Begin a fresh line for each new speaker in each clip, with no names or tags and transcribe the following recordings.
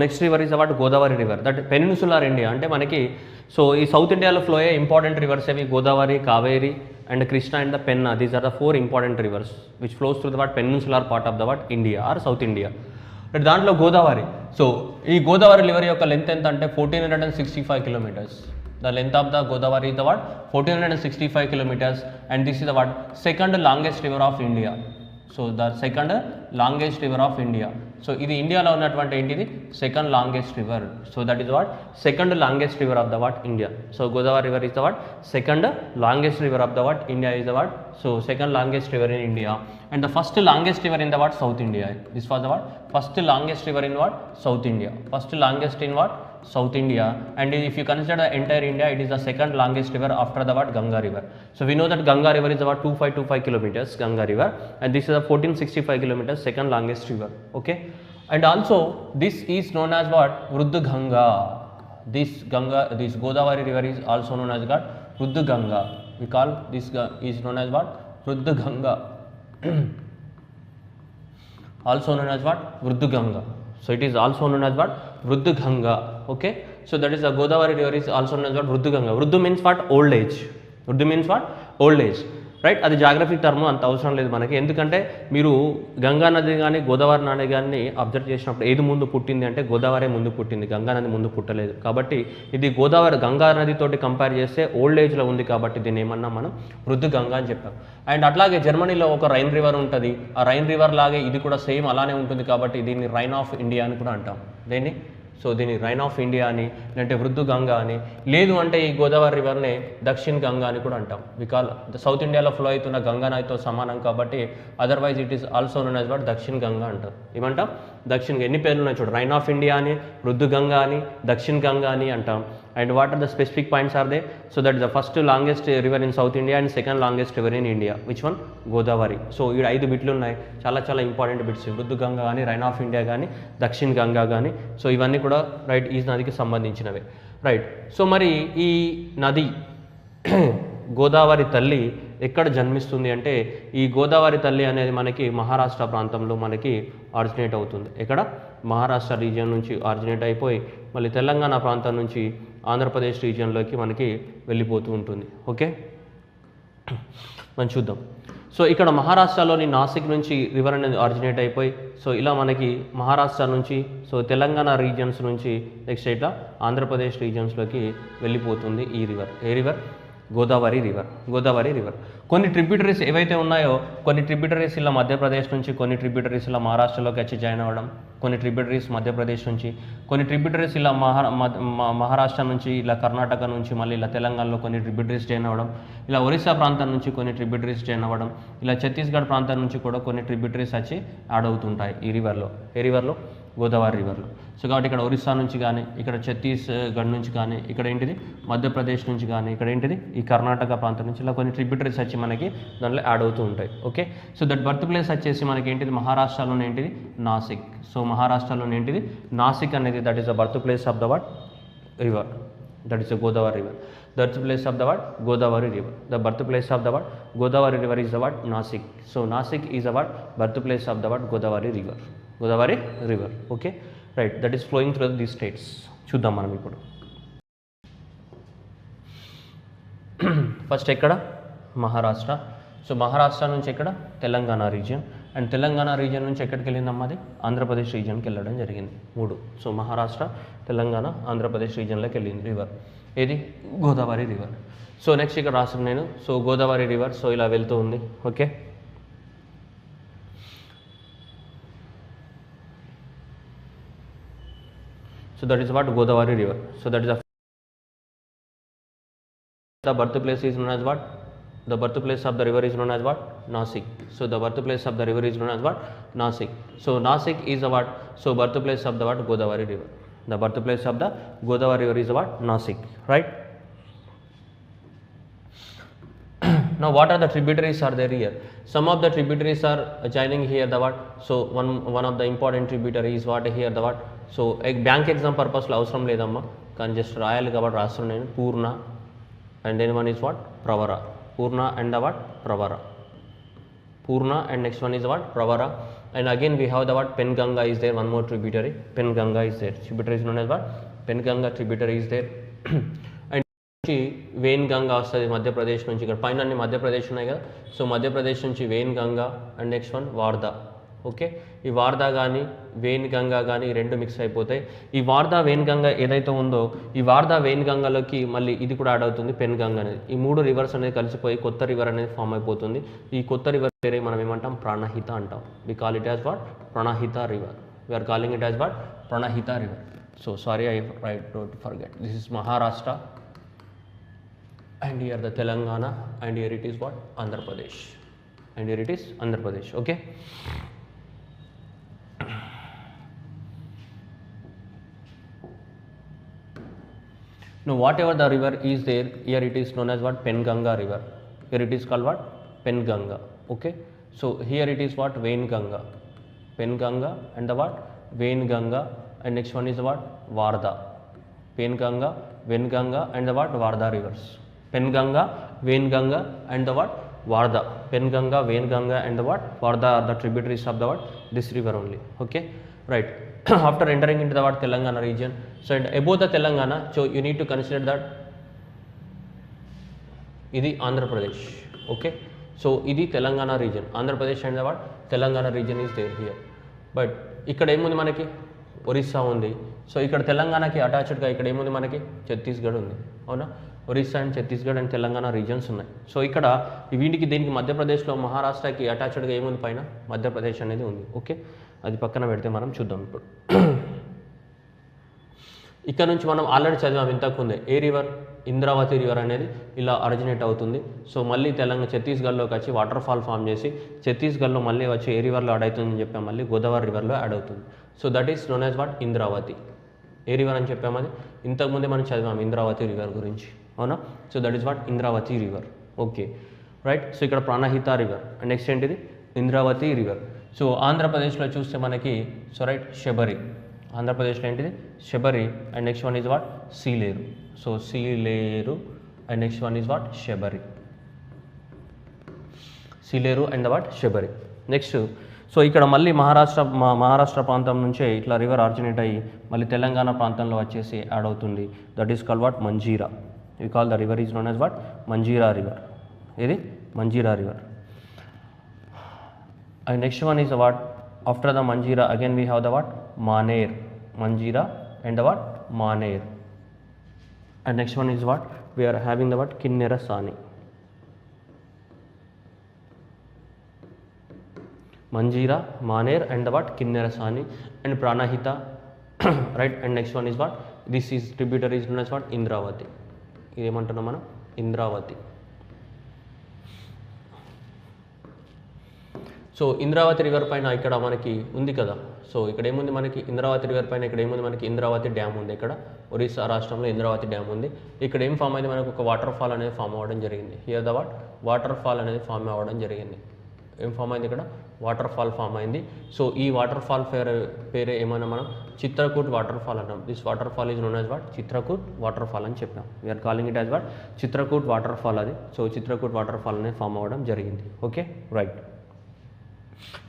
Next river is అవాట్ Godavari river, that peninsular India అంటే మనకి so ఈ సౌత్ ఇండియాలో ఫ్లో అయ్యే ఇంపార్టెంట్ రివర్స్ అవి Godavari, Kaveri and Krishna and the Penna. These are the 4 important rivers which flows through the what peninsular part of the what India or south India. దాంట్లో Godavari, so ఈ Godavari river యొక్క length ఎంత అంటే 1465 kilometres. The length of the Godavari is the what 1465 kilometers, and this is the what second longest river of India. So the second longest river of India. So ఇది ఇండియాలో ఉన్నటువంటి ఏంటిది second longest river. So that is watt second longest river of the what India. So Godavari river is the watt second longest river of the what India is the what. So second longest river in India and the first longest river in the what South India. This was the what first longest river in what South India. First longest in what South India, and if you consider the entire India, it is the second longest river after the what Ganga river. So we know that Ganga river is about 2525 kilometers, Ganga river, and this is a 1465 kilometers, second longest river. Okay, and also this is known as what Ruddganga. This Godavari river is also known as what Ruddganga. We call this is known as what Ruddganga. Also known as what Ruddganga. So it is also known as what Ruddganga. Okay, so that is the Godavari river is also known as what Ruddganga. Ruddu means what old age. Ruddu means what old age, right. అది Geographic term, అంత అవసరం లేదు మనకి. ఎందుకంటే మీరు గంగా నది కానీ గోదావరి నది కానీ అబ్జర్వ్ చేసినప్పుడు ఏది ముందు పుట్టింది అంటే గోదావరి ముందు పుట్టింది, గంగా నది ముందు పుట్టలేదు. కాబట్టి ఇది గోదావరి గంగా నదితోటి కంపేర్ చేస్తే ఓల్డ్ ఏజ్లో ఉంది కాబట్టి దీన్ని ఏమన్నా మనం రుద్దుగంగా అని చెప్పాం. అండ్ అట్లాగే జర్మనీలో ఒక రైన్ రివర్ ఉంటుంది, ఆ రైన్ రివర్ లాగే ఇది కూడా సేమ్ అలానే ఉంటుంది కాబట్టి దీన్ని రైన్ ఆఫ్ ఇండియా అని కూడా అంటాం. దేన్ని సో దీన్ని రైన్ ఆఫ్ ఇండియా అని, లేదంటే వృద్ధు గంగా అని, లేదు అంటే ఈ గోదావరి రివర్ని దక్షిణ గంగా అని కూడా అంటాం. బికాల్ సౌత్ ఇండియాలో ఫ్లో అవుతున్న గంగా నదితో సమానం కాబట్టి otherwise it is also known as what దక్షిణ గంగా అంటారు. ఏమంటాం దక్షిణ, ఎన్ని పేర్లు ఉన్నాయి చూడు, రైన్ ఆఫ్ ఇండియా అని, వృద్ధు గంగా అని, దక్షిణ గంగా అని అంటాం. And what are the specific points are they? So that is the first longest river in south India and second longest river in India. Which one? Godavari. So ఈ 5 బిట్లు ఉన్నాయి, చాలా చాలా ఇంపార్టెంట్ బిట్స్. వృద్ధు గంగా కానీ, రైన్ ఆఫ్ ఇండియా కానీ, దక్షిణ గంగా కానీ, so ఇవన్నీ కూడా రైట్ ఈ నదికి సంబంధించినవే. రైట్. సో మరి ఈ నది గోదావరి తల్లి ఎక్కడ జన్మిస్తుంది అంటే ఈ గోదావరి తల్లి అనేది మనకి మహారాష్ట్ర ప్రాంతంలో మనకి ఆరిజినేట్ అవుతుంది. ఎక్కడ? మహారాష్ట్ర రీజియన్ నుంచి ఆరిజినేట్ అయిపోయి మళ్ళీ తెలంగాణ ప్రాంతం నుంచి ఆంధ్రప్రదేశ్ రీజియన్లోకి మనకి వెళ్ళిపోతూ ఉంటుంది. ఓకే, మనం చూద్దాం. సో ఇక్కడ మహారాష్ట్రలోని నాసిక్ నుంచి రివర్ అనేది ఆరిజినేట్ అయిపోయి సో ఇలా మనకి మహారాష్ట్ర నుంచి సో తెలంగాణ రీజియన్స్ నుంచి నెక్స్ట్ ఇట్లా ఆంధ్రప్రదేశ్ రీజియన్స్లోకి వెళ్ళిపోతుంది ఈ రివర్. ఏ river? Godavari river. Godavari river. కొన్ని ట్రిబ్యూటరీస్ ఏవైతే ఉన్నాయో, కొన్ని ట్రిబ్యూటరీస్ ఇలా మధ్యప్రదేశ్ నుంచి, కొన్ని ట్రిబ్యూటరీస్ ఇలా మహారాష్ట్రలోకి వచ్చి జాయిన్ అవ్వడం, కొన్ని ట్రిబ్యూటరీస్ మధ్యప్రదేశ్ నుంచి, కొన్ని ట్రిబ్యూటరీస్ ఇలా మహారాష్ట్ర నుంచి, ఇలా కర్ణాటక నుంచి, మళ్ళీ ఇలా తెలంగాణలో కొన్ని ట్రిబ్యూటరీస్ జాయిన్ అవ్వడం, ఇలా ఒరిస్సా ప్రాంతం నుంచి కొన్ని ట్రిబ్యూటరీస్ జాయిన్ అవ్వడం, ఇలా ఛత్తీస్గఢ్ ప్రాంతం నుంచి కూడా కొన్ని ట్రిబ్యూటరీస్ వచ్చి యాడ్ అవుతుంటాయి ఈ రివర్లో. ఏ రివర్లో? గోదావరి రివర్లో. సో కాబట్టి ఇక్కడ ఒరిస్సా నుంచి కానీ, ఇక్కడ ఛత్తీస్గఢ్ నుంచి కానీ, ఇక్కడ ఏంటిది మధ్యప్రదేశ్ నుంచి కానీ, ఇక్కడ ఏంటిది ఈ కర్ణాటక ప్రాంతం నుంచి ఇలా కొన్ని ట్రిబ్యూటరీస్ వచ్చి మనకి దాంట్లో యాడ్ అవుతూ ఉంటాయి. Okay, so that birth place వచ్చేసి మనకి ఏంటిది మహారాష్ట్రలోనే ఏంటిది నాసిక్. సో మహారాష్ట్రలోనే ఏంటిది నాసిక్ అనేది that is the birth place of the what river, that is the Godavari river. Birth place of the what Godavari river. The birth place of the what Godavari river is the what Nashik. So Nashik is the what birth place of the what Godavari river. Godavari river. Okay, right. That is flowing through the states. చూద్దాం మనం ఇప్పుడు. First ఎక్కడ? Maharashtra. So Maharashtra నుంచి ఎక్కడ? Telangana region. And Telangana region నుంచి ఎక్కడికి వెళ్ళిందమ్మా? అది ఆంధ్రప్రదేశ్ రీజియన్కి వెళ్ళడం జరిగింది. 3. సో మహారాష్ట్ర, తెలంగాణ, ఆంధ్రప్రదేశ్ రీజియన్లోకి వెళ్ళింది రివర్. ఏది? గోదావరి రివర్. సో నెక్స్ట్ ఇక్కడ రాసిన నేను. సో గోదావరి రివర్ సో ఇలా వెళ్తూ ఉంది. Okay, so that is what Godavari river. So that is the birthplace is known as what? The birthplace of the river is known as what? Nasik. So the birthplace of the river is known as what? Nasik. So Nasik is the what? So birthplace of the what? Godavari river. The birthplace of the Godavari river is what? Nasik, right? Now what are the tributaries are there here? Some of the tributaries are joining here the what? So one of the important tributary is what here the what? So bank exam పర్పస్లో అవసరం లేదమ్మా, కానీ just రాయాలి కాబట్టి రాస్తున్నాను నేను. Purna and then one is what? Pravara. Purna and the what? Pravara. Purna and next one is what? Pravara. and again we have the what Penganga is there, one more tributary, Penganga is there, tributary is known as what Penganga tributary is there. And vane Ganga వస్తుంది మధ్యప్రదేశ్ నుంచి, ఇక్కడ పైన అన్ని మధ్యప్రదేశ్ ఉన్నాయి కదా, so Madhya Pradesh నుంచి vane Ganga and next one Wardha. Okay, ఈ వార్దా కానీ వేన్ గంగా కానీ రెండు మిక్స్ అయిపోతాయి. ఈ వార్దా వేన్ గంగా ఏదైతే ఉందో ఈ వార్దా వేన్ గంగాలోకి మళ్ళీ ఇది కూడా యాడ్ అవుతుంది పెన్ గంగా అనేది. ఈ మూడు రివర్స్ అనేది కలిసిపోయి కొత్త రివర్ అనేది ఫామ్ అయిపోతుంది. ఈ కొత్త రివర్ పేరే మనం ఏమంటాం ప్రాణహిత అంటాం. We call it as what Pranahita river. We are calling it as what Pranahita river. So sorry I forget, this is Maharashtra and here the Telangana and here it is what Andhra Pradesh and here it is Andhra Pradesh. Okay, now whatever the river is there, here it is known as what Penganga river. Here it is called what Penganga. Okay, so here it is what Vainganga, Penganga and the what Vainganga, and next one is the what Varda, Penganga, Vainganga and the what Varda rivers. Penganga, Vainganga and the what Varda. Penganga, Vainganga and the what Varda are the tributaries of the what this river only. Okay, right. After entering into the what Telangana region, so above the Telangana, so you need to consider that ఇది Andhra Pradesh. Okay, so ఇది Telangana region, Andhra Pradesh and the what Telangana region is there here. But ఇక్కడ ఏముంది మనకి ఒరిస్సా ఉంది. So ఇక్కడ తెలంగాణకి అటాచ్డ్గా ఇక్కడ ఏముంది మనకి ఛత్తీస్గఢ్ ఉంది, అవునా. Orissa and Chhattisgarh and Telangana reasons ఉన్నాయి. సో ఇక్కడ వీటికి దీనికి మధ్యప్రదేశ్లో మహారాష్ట్రకి అటాచ్డ్గా ఏముంది పైన మధ్యప్రదేశ్ అనేది ఉంది. ఓకే, అది పక్కన పెడితే మనం చూద్దాం ఇప్పుడు. ఇక్కడ నుంచి మనం ఆల్రెడీ చదివాం ఇంతకుముందే, ఏ రివర్ ఇంద్రావతి రివర్ అనేది ఇలా అరిజినేట్ అవుతుంది. సో మళ్ళీ ఛత్తీస్గఢ్లోకి వచ్చి వాటర్ ఫాల్ ఫామ్ చేసి ఛత్తీస్గఢ్లో మళ్ళీ వచ్చి ఏ రివర్లో యాడ్ అవుతుందని చెప్పాం, మళ్ళీ గోదావరి రివర్లో యాడ్ అవుతుంది. So that is known as what Indravati. A river అని చెప్పాము, అది ఇంతకుముందే మనం చదివాం ఇంద్రావతి రివర్ గురించి, అవునా. So that is what Indravati river. Okay, right. So ఇక్కడ ప్రాణహిత రివర్ అండ్ నెక్స్ట్ ఏంటిది ఇంద్రావతి రివర్. సో ఆంధ్రప్రదేశ్లో చూస్తే మనకి సో రైట్ శబరి, ఆంధ్రప్రదేశ్లో ఏంటిది Sabari and next one is what Sileru. So Sileru and next one is what Sabari, Sileru and what Sabari. Next so ఇక్కడ మళ్ళీ మహారాష్ట్ర ప్రాంతం నుంచే ఇట్లా రివర్ ఆరిజినేట్ అయ్యి మళ్ళీ తెలంగాణ ప్రాంతంలో వచ్చేసి యాడ్ అవుతుంది. That is call what Manjira. We call the river is known as what Manjira river. ఇది Manjira river. And next one is the what after the Manjira again we have the what Maner, Manjira and the what Maner. And next one is what we are having the what Kinnerasani. Manjira, Maner and the what Kinnerasani and Pranahita. Right, and next one is what this is tributary is known as what Indravati. ఇదేమంటున్నాం మనం Indravati. So Indravati river పైన ఇక్కడ మనకి ఉంది కదా, so ఇక్కడ ఏముంది మనకి Indravati river పైన ఇక్కడ ఏముంది మనకి ఇంద్రావతి డ్యామ్ ఉంది. ఇక్కడ ఒరిస్సా రాష్ట్రంలో ఇంద్రావతి డ్యామ్ ఉంది. ఇక్కడ ఏం ఫామ్ అయింది మనకు ఒక వాటర్ ఫాల్ అనేది ఫామ్ అవ్వడం జరిగింది. హియర్ ద వాటర్ ఫాల్ అనేది ఫామ్ అవ్వడం జరిగింది. ఏం ఫామ్ అయింది ఇక్కడ వాటర్ ఫాల్ ఫామ్ అయింది. సో ఈ వాటర్ ఫాల్ పేరే ఏమైనా మనం చిత్రకూట్ వాటర్ ఫాల్ అన్నాం. This waterfall is known as what Chitrakoot waterfall అని చెప్పాం. We are calling it as what Chitrakoot waterfall అది. సో చిత్రకూట్ వాటర్ ఫాల్ అనేది ఫామ్ అవ్వడం జరిగింది. Okay, right.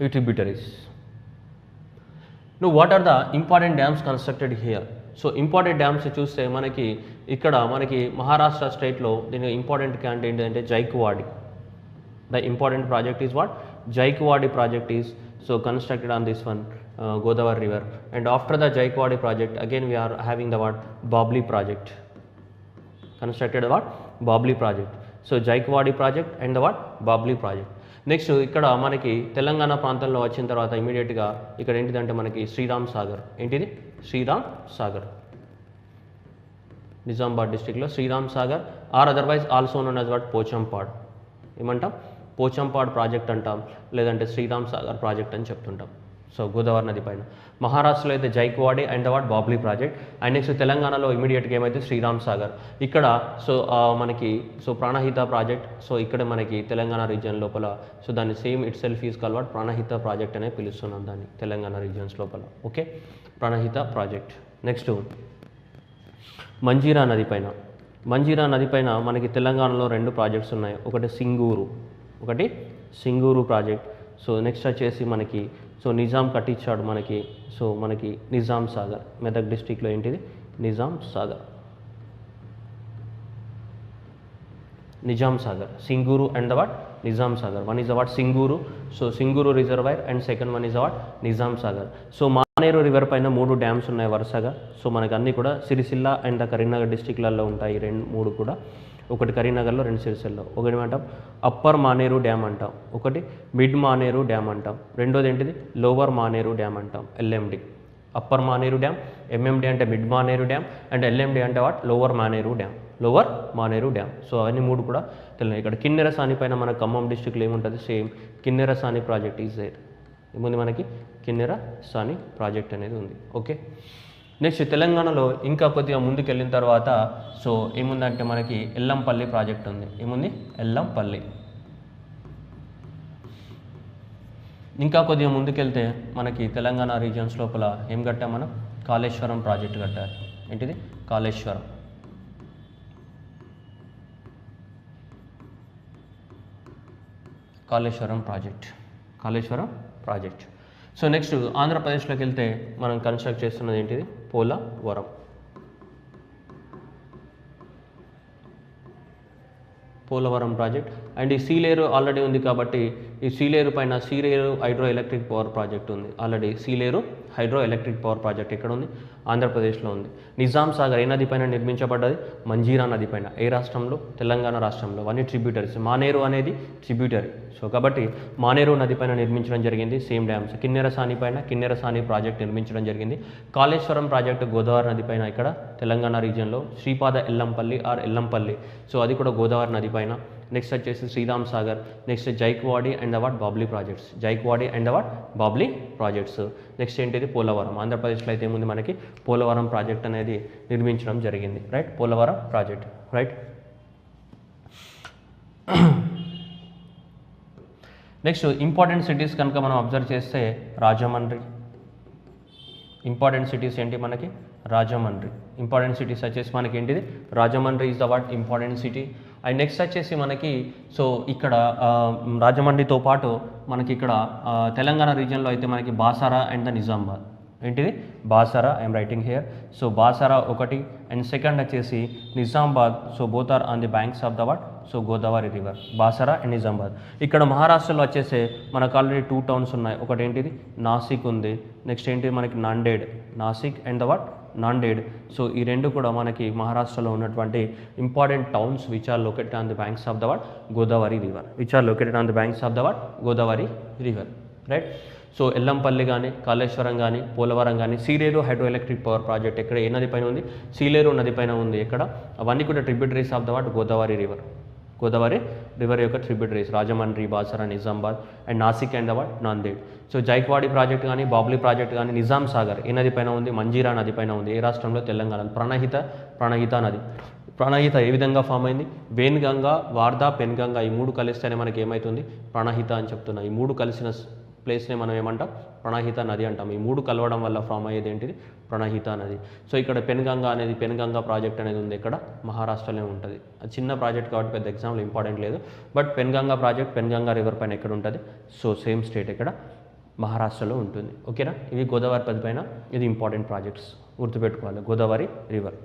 ఈ tributaries. What are the important dams constructed here. So important dams చూస్తే మనకి ఇక్కడ మనకి మహారాష్ట్ర స్టేట్లో దీని ఇంపార్టెంట్ క్యాంట్ ఏంటంటే జైకువాడి. The important project is what Jaikwadi project is so constructed on this one Godavari river. And after the Jaikwadi project again we are having the what Babli project constructed what Babli project. So Jaikwadi project and the what Babli project. Next ఇక్కడ మనకి తెలంగాణ ప్రాంతంలో వచ్చిన తర్వాత ఇమీడియట్గా ఇక్కడ ఏంటిదంటే మనకి శ్రీరామ్ సాగర్. ఏంటిది శ్రీరామ్ సాగర్, నిజామాబాద్ డిస్ట్రిక్ట్లో Sriram Sagar or otherwise also known as what Pochampad. ఏమంటాం పోచంపాడ్ ప్రాజెక్ట్ అంటాం, లేదంటే శ్రీరామ్ సాగర్ ప్రాజెక్ట్ అని చెప్తుంటాం. సో గోదావరి నది పైన. మహారాష్ట్రలో అయితే Jayakwadi and what Babli project. And next తెలంగాణలో ఇమీడియట్గా ఏమైతే శ్రీరామ్ సాగర్. ఇక్కడ సో మనకి సో ప్రాణహిత ప్రాజెక్ట్. సో ఇక్కడ మనకి తెలంగాణ రీజియన్ లోపల సో దాన్ని same itself is called what Pranahita project అనే పిలుస్తున్నాం దాన్ని తెలంగాణ రీజియన్స్ లోపల. Okay, Pranahita project. Next Manjira నది పైన. మంజీరా నది పైన మనకి తెలంగాణలో రెండు ప్రాజెక్ట్స్ ఉన్నాయి. ఒకటి సింగూరు ప్రాజెక్ట్. సో నెక్స్ట్ వచ్చేసి మనకి సో నిజాం కట్టించాడు మనకి. సో మనకి నిజాం సాగర్, మెదక్ డిస్టిక్లో ఏంటిది Nizam Sagar. Nizam Sagar, Singur and the what Nizam Sagar. One is the what Singur, so Singur reservoir, and second one is the what Nizam Sagar. So Maneru river పైన 3 డ్యామ్స్ ఉన్నాయి వరుసగా. సో మనకు అన్నీ కూడా సిరిసిల్ల అండ్ కరీంనగర్ డిస్టిక్లలో ఉంటాయి, 2-3 కూడా. ఒకటి కరీంనగర్లో, 2 సిరిసిల్లో. ఒకటి ఏమంటాం అప్పర్ మానేరు డ్యామ్ అంటాం, ఒకటి మిడ్ మానేరు డ్యామ్ అంటాం, రెండోది ఏంటిది లోవర్ మానేరు డ్యామ్ అంటాం, LMD. Upper Maneru dam, MMD అంటే mid Maneru dam, and LMD అంటే what lower Maneru dam, lower Maneru dam. So అవన్నీ 3 కూడా తెలియదు. ఇక్కడ కిన్నెరసాని పైన మన ఖమ్మం డిస్టిక్లో ఏముంటుంది, same Kinnerasani project is there. ఏముంది మనకి కిన్నెరసాని ప్రాజెక్ట్ అనేది ఉంది. ఓకే, నెక్స్ట్ తెలంగాణలో ఇంకా కొద్దిగా ముందుకు వెళ్ళిన తర్వాత సో ఏముందంటే మనకి ఎల్లంపల్లి ప్రాజెక్ట్ ఉంది. ఏముంది ఎల్లంపల్లి. ఇంకా కొద్దిగా ముందుకెళ్తే మనకి తెలంగాణ రీజియన్స్ లోపల ఏం కట్టాం మనం, కాళేశ్వరం ప్రాజెక్ట్ కట్టారు. ఏంటిది Kaleshwaram. Kaleshwaram project, Kaleshwaram project. So next ఆంధ్రప్రదేశ్లోకి వెళ్తే మనం కన్స్ట్రక్ట్ చేస్తున్నది ఏంటిది పోలవరం. పోలవరం ప్రాజెక్ట్. అండ్ ఈ సీలేరు ఆల్రెడీ ఉంది కాబట్టి ఈ సీలేరు పైన Sileru hydro electric power project ఉంది already. Sileru hydro electric power project ఎక్కడ ఉంది, ఆంధ్రప్రదేశ్లో ఉంది. నిజాం సాగర్ ఏ నది పైన నిర్మించబడ్డది, మంజీరా నది పైన. ఏ రాష్ట్రంలో, తెలంగాణ రాష్ట్రంలో. అన్ని ట్రిబ్యూటరీస్. మానేరు అనేది ట్రిబ్యూటరీ. సో కాబట్టి మానేరు నది పైన నిర్మించడం జరిగింది. Same dams. కిన్నెరసాని పైన కిన్నెరసాని ప్రాజెక్ట్ నిర్మించడం జరిగింది. కాళేశ్వరం ప్రాజెక్టు గోదావరి నది పైన ఇక్కడ తెలంగాణ రీజియన్లో. శ్రీపాద ఎల్లంపల్లి ఆర్ ఎల్లంపల్లి, సో అది కూడా గోదావరి నది పైన. నెక్స్ట్ వచ్చేసి Sriram Sagar. Next Jayakwadi and uh what Babli projects, Jayakwadi and uh what Babli projects. Next ఏంటిది పోలవరం. ఆంధ్రప్రదేశ్లో అయితే ఏముంది మనకి పోలవరం ప్రాజెక్ట్ అనేది నిర్మించడం జరిగింది. Right, Polavaram project. Right, next important cities కనుక మనం అబ్జర్వ్ చేస్తే రాజమండ్రి. ఇంపార్టెంట్ సిటీస్ ఏంటి మనకి రాజమండ్రి. ఇంపార్టెంట్ సిటీస్ వచ్చేసి మనకి ఏంటిది Rajahmundry is the what important city. And next వచ్చేసి మనకి సో ఇక్కడ రాజమండ్రితో పాటు మనకి ఇక్కడ తెలంగాణ రీజియన్లో అయితే మనకి బాసారా అండ్ ద నిజామాబాద్. ఏంటిది Basara, I'm writing here. So Basara ఒకటి, అండ్ సెకండ్ వచ్చేసి Nizamabad. So both are on the banks of the what so Godavari river, Basara and Nizamabad. ఇక్కడ మహారాష్ట్రలో వచ్చేసి మనకు ఆల్రెడీ 2 టౌన్స్ ఉన్నాయి. ఒకటి ఏంటిది నాసిక్ ఉంది, నెక్స్ట్ ఏంటిది మనకి Nanded, Nashik and the what Nanded. So ఈ 2 కూడా మనకి మహారాష్ట్రలో ఉన్నటువంటి important towns which are located on the banks of the what Godavari river, which are located on the banks of the what Godavari river. Right, so Yellampalli కానీ కాళేశ్వరం కానీ పోలవరం కానీ Sileru hydro electric power project ఎక్కడ ఏ నది పైన ఉంది, సీలేరు నది పైన ఉంది. ఎక్కడ అవన్నీ కూడా tributaries of the what Godavari river. Godavari river యొక్క tributaries Rajahmundry, Basara, Nizamabad and Nashik and the what Nanded. So Jayakwadi project కానీ బాబ్లీ ప్రాజెక్ట్ కానీ నిజాం సాగర్ ఏ నది పైన ఉంది, మంజీరా నది పైన ఉంది. ఏ రాష్ట్రంలో, తెలంగాణ. ప్రణహిత నది. ప్రణహిత ఏ విధంగా ఫామ్ అయింది, వేన్గంగా, వార్దా, పెన్గంగా ఈ 3 కలిస్తేనే మనకి ఏమవుతుంది ప్రణహిత అని చెప్తున్నా. ఈ 3 కలిసిన ప్లేస్నే మనం ఏమంటాం ప్రణహిత నది అంటాం. ఈ 3 కలవడం వల్ల ఫామ్ అయ్యేది ఏంటిది ప్రణహిత నది. సో ఇక్కడ పెన్గంగా అనేది పెన్గంగా ప్రాజెక్ట్ అనేది ఉంది. ఇక్కడ మహారాష్ట్రలో ఉంటుంది. అది చిన్న ప్రాజెక్ట్ కాబట్టి పెద్ద ఎగ్జాంపుల్ ఇంపార్టెంట్ లేదు. But Penganga project Penganga river పైన ఎక్కడ ఉంటుంది, సో సేమ్ స్టేట్ ఇక్కడ మహారాష్ట్రలో ఉంటుంది. ఓకేనా, ఇవి గోదావరి పది పైన ఇది ఇంపార్టెంట్ ప్రాజెక్ట్స్ గుర్తుపెట్టుకోవాలి. గోదావరి రివర్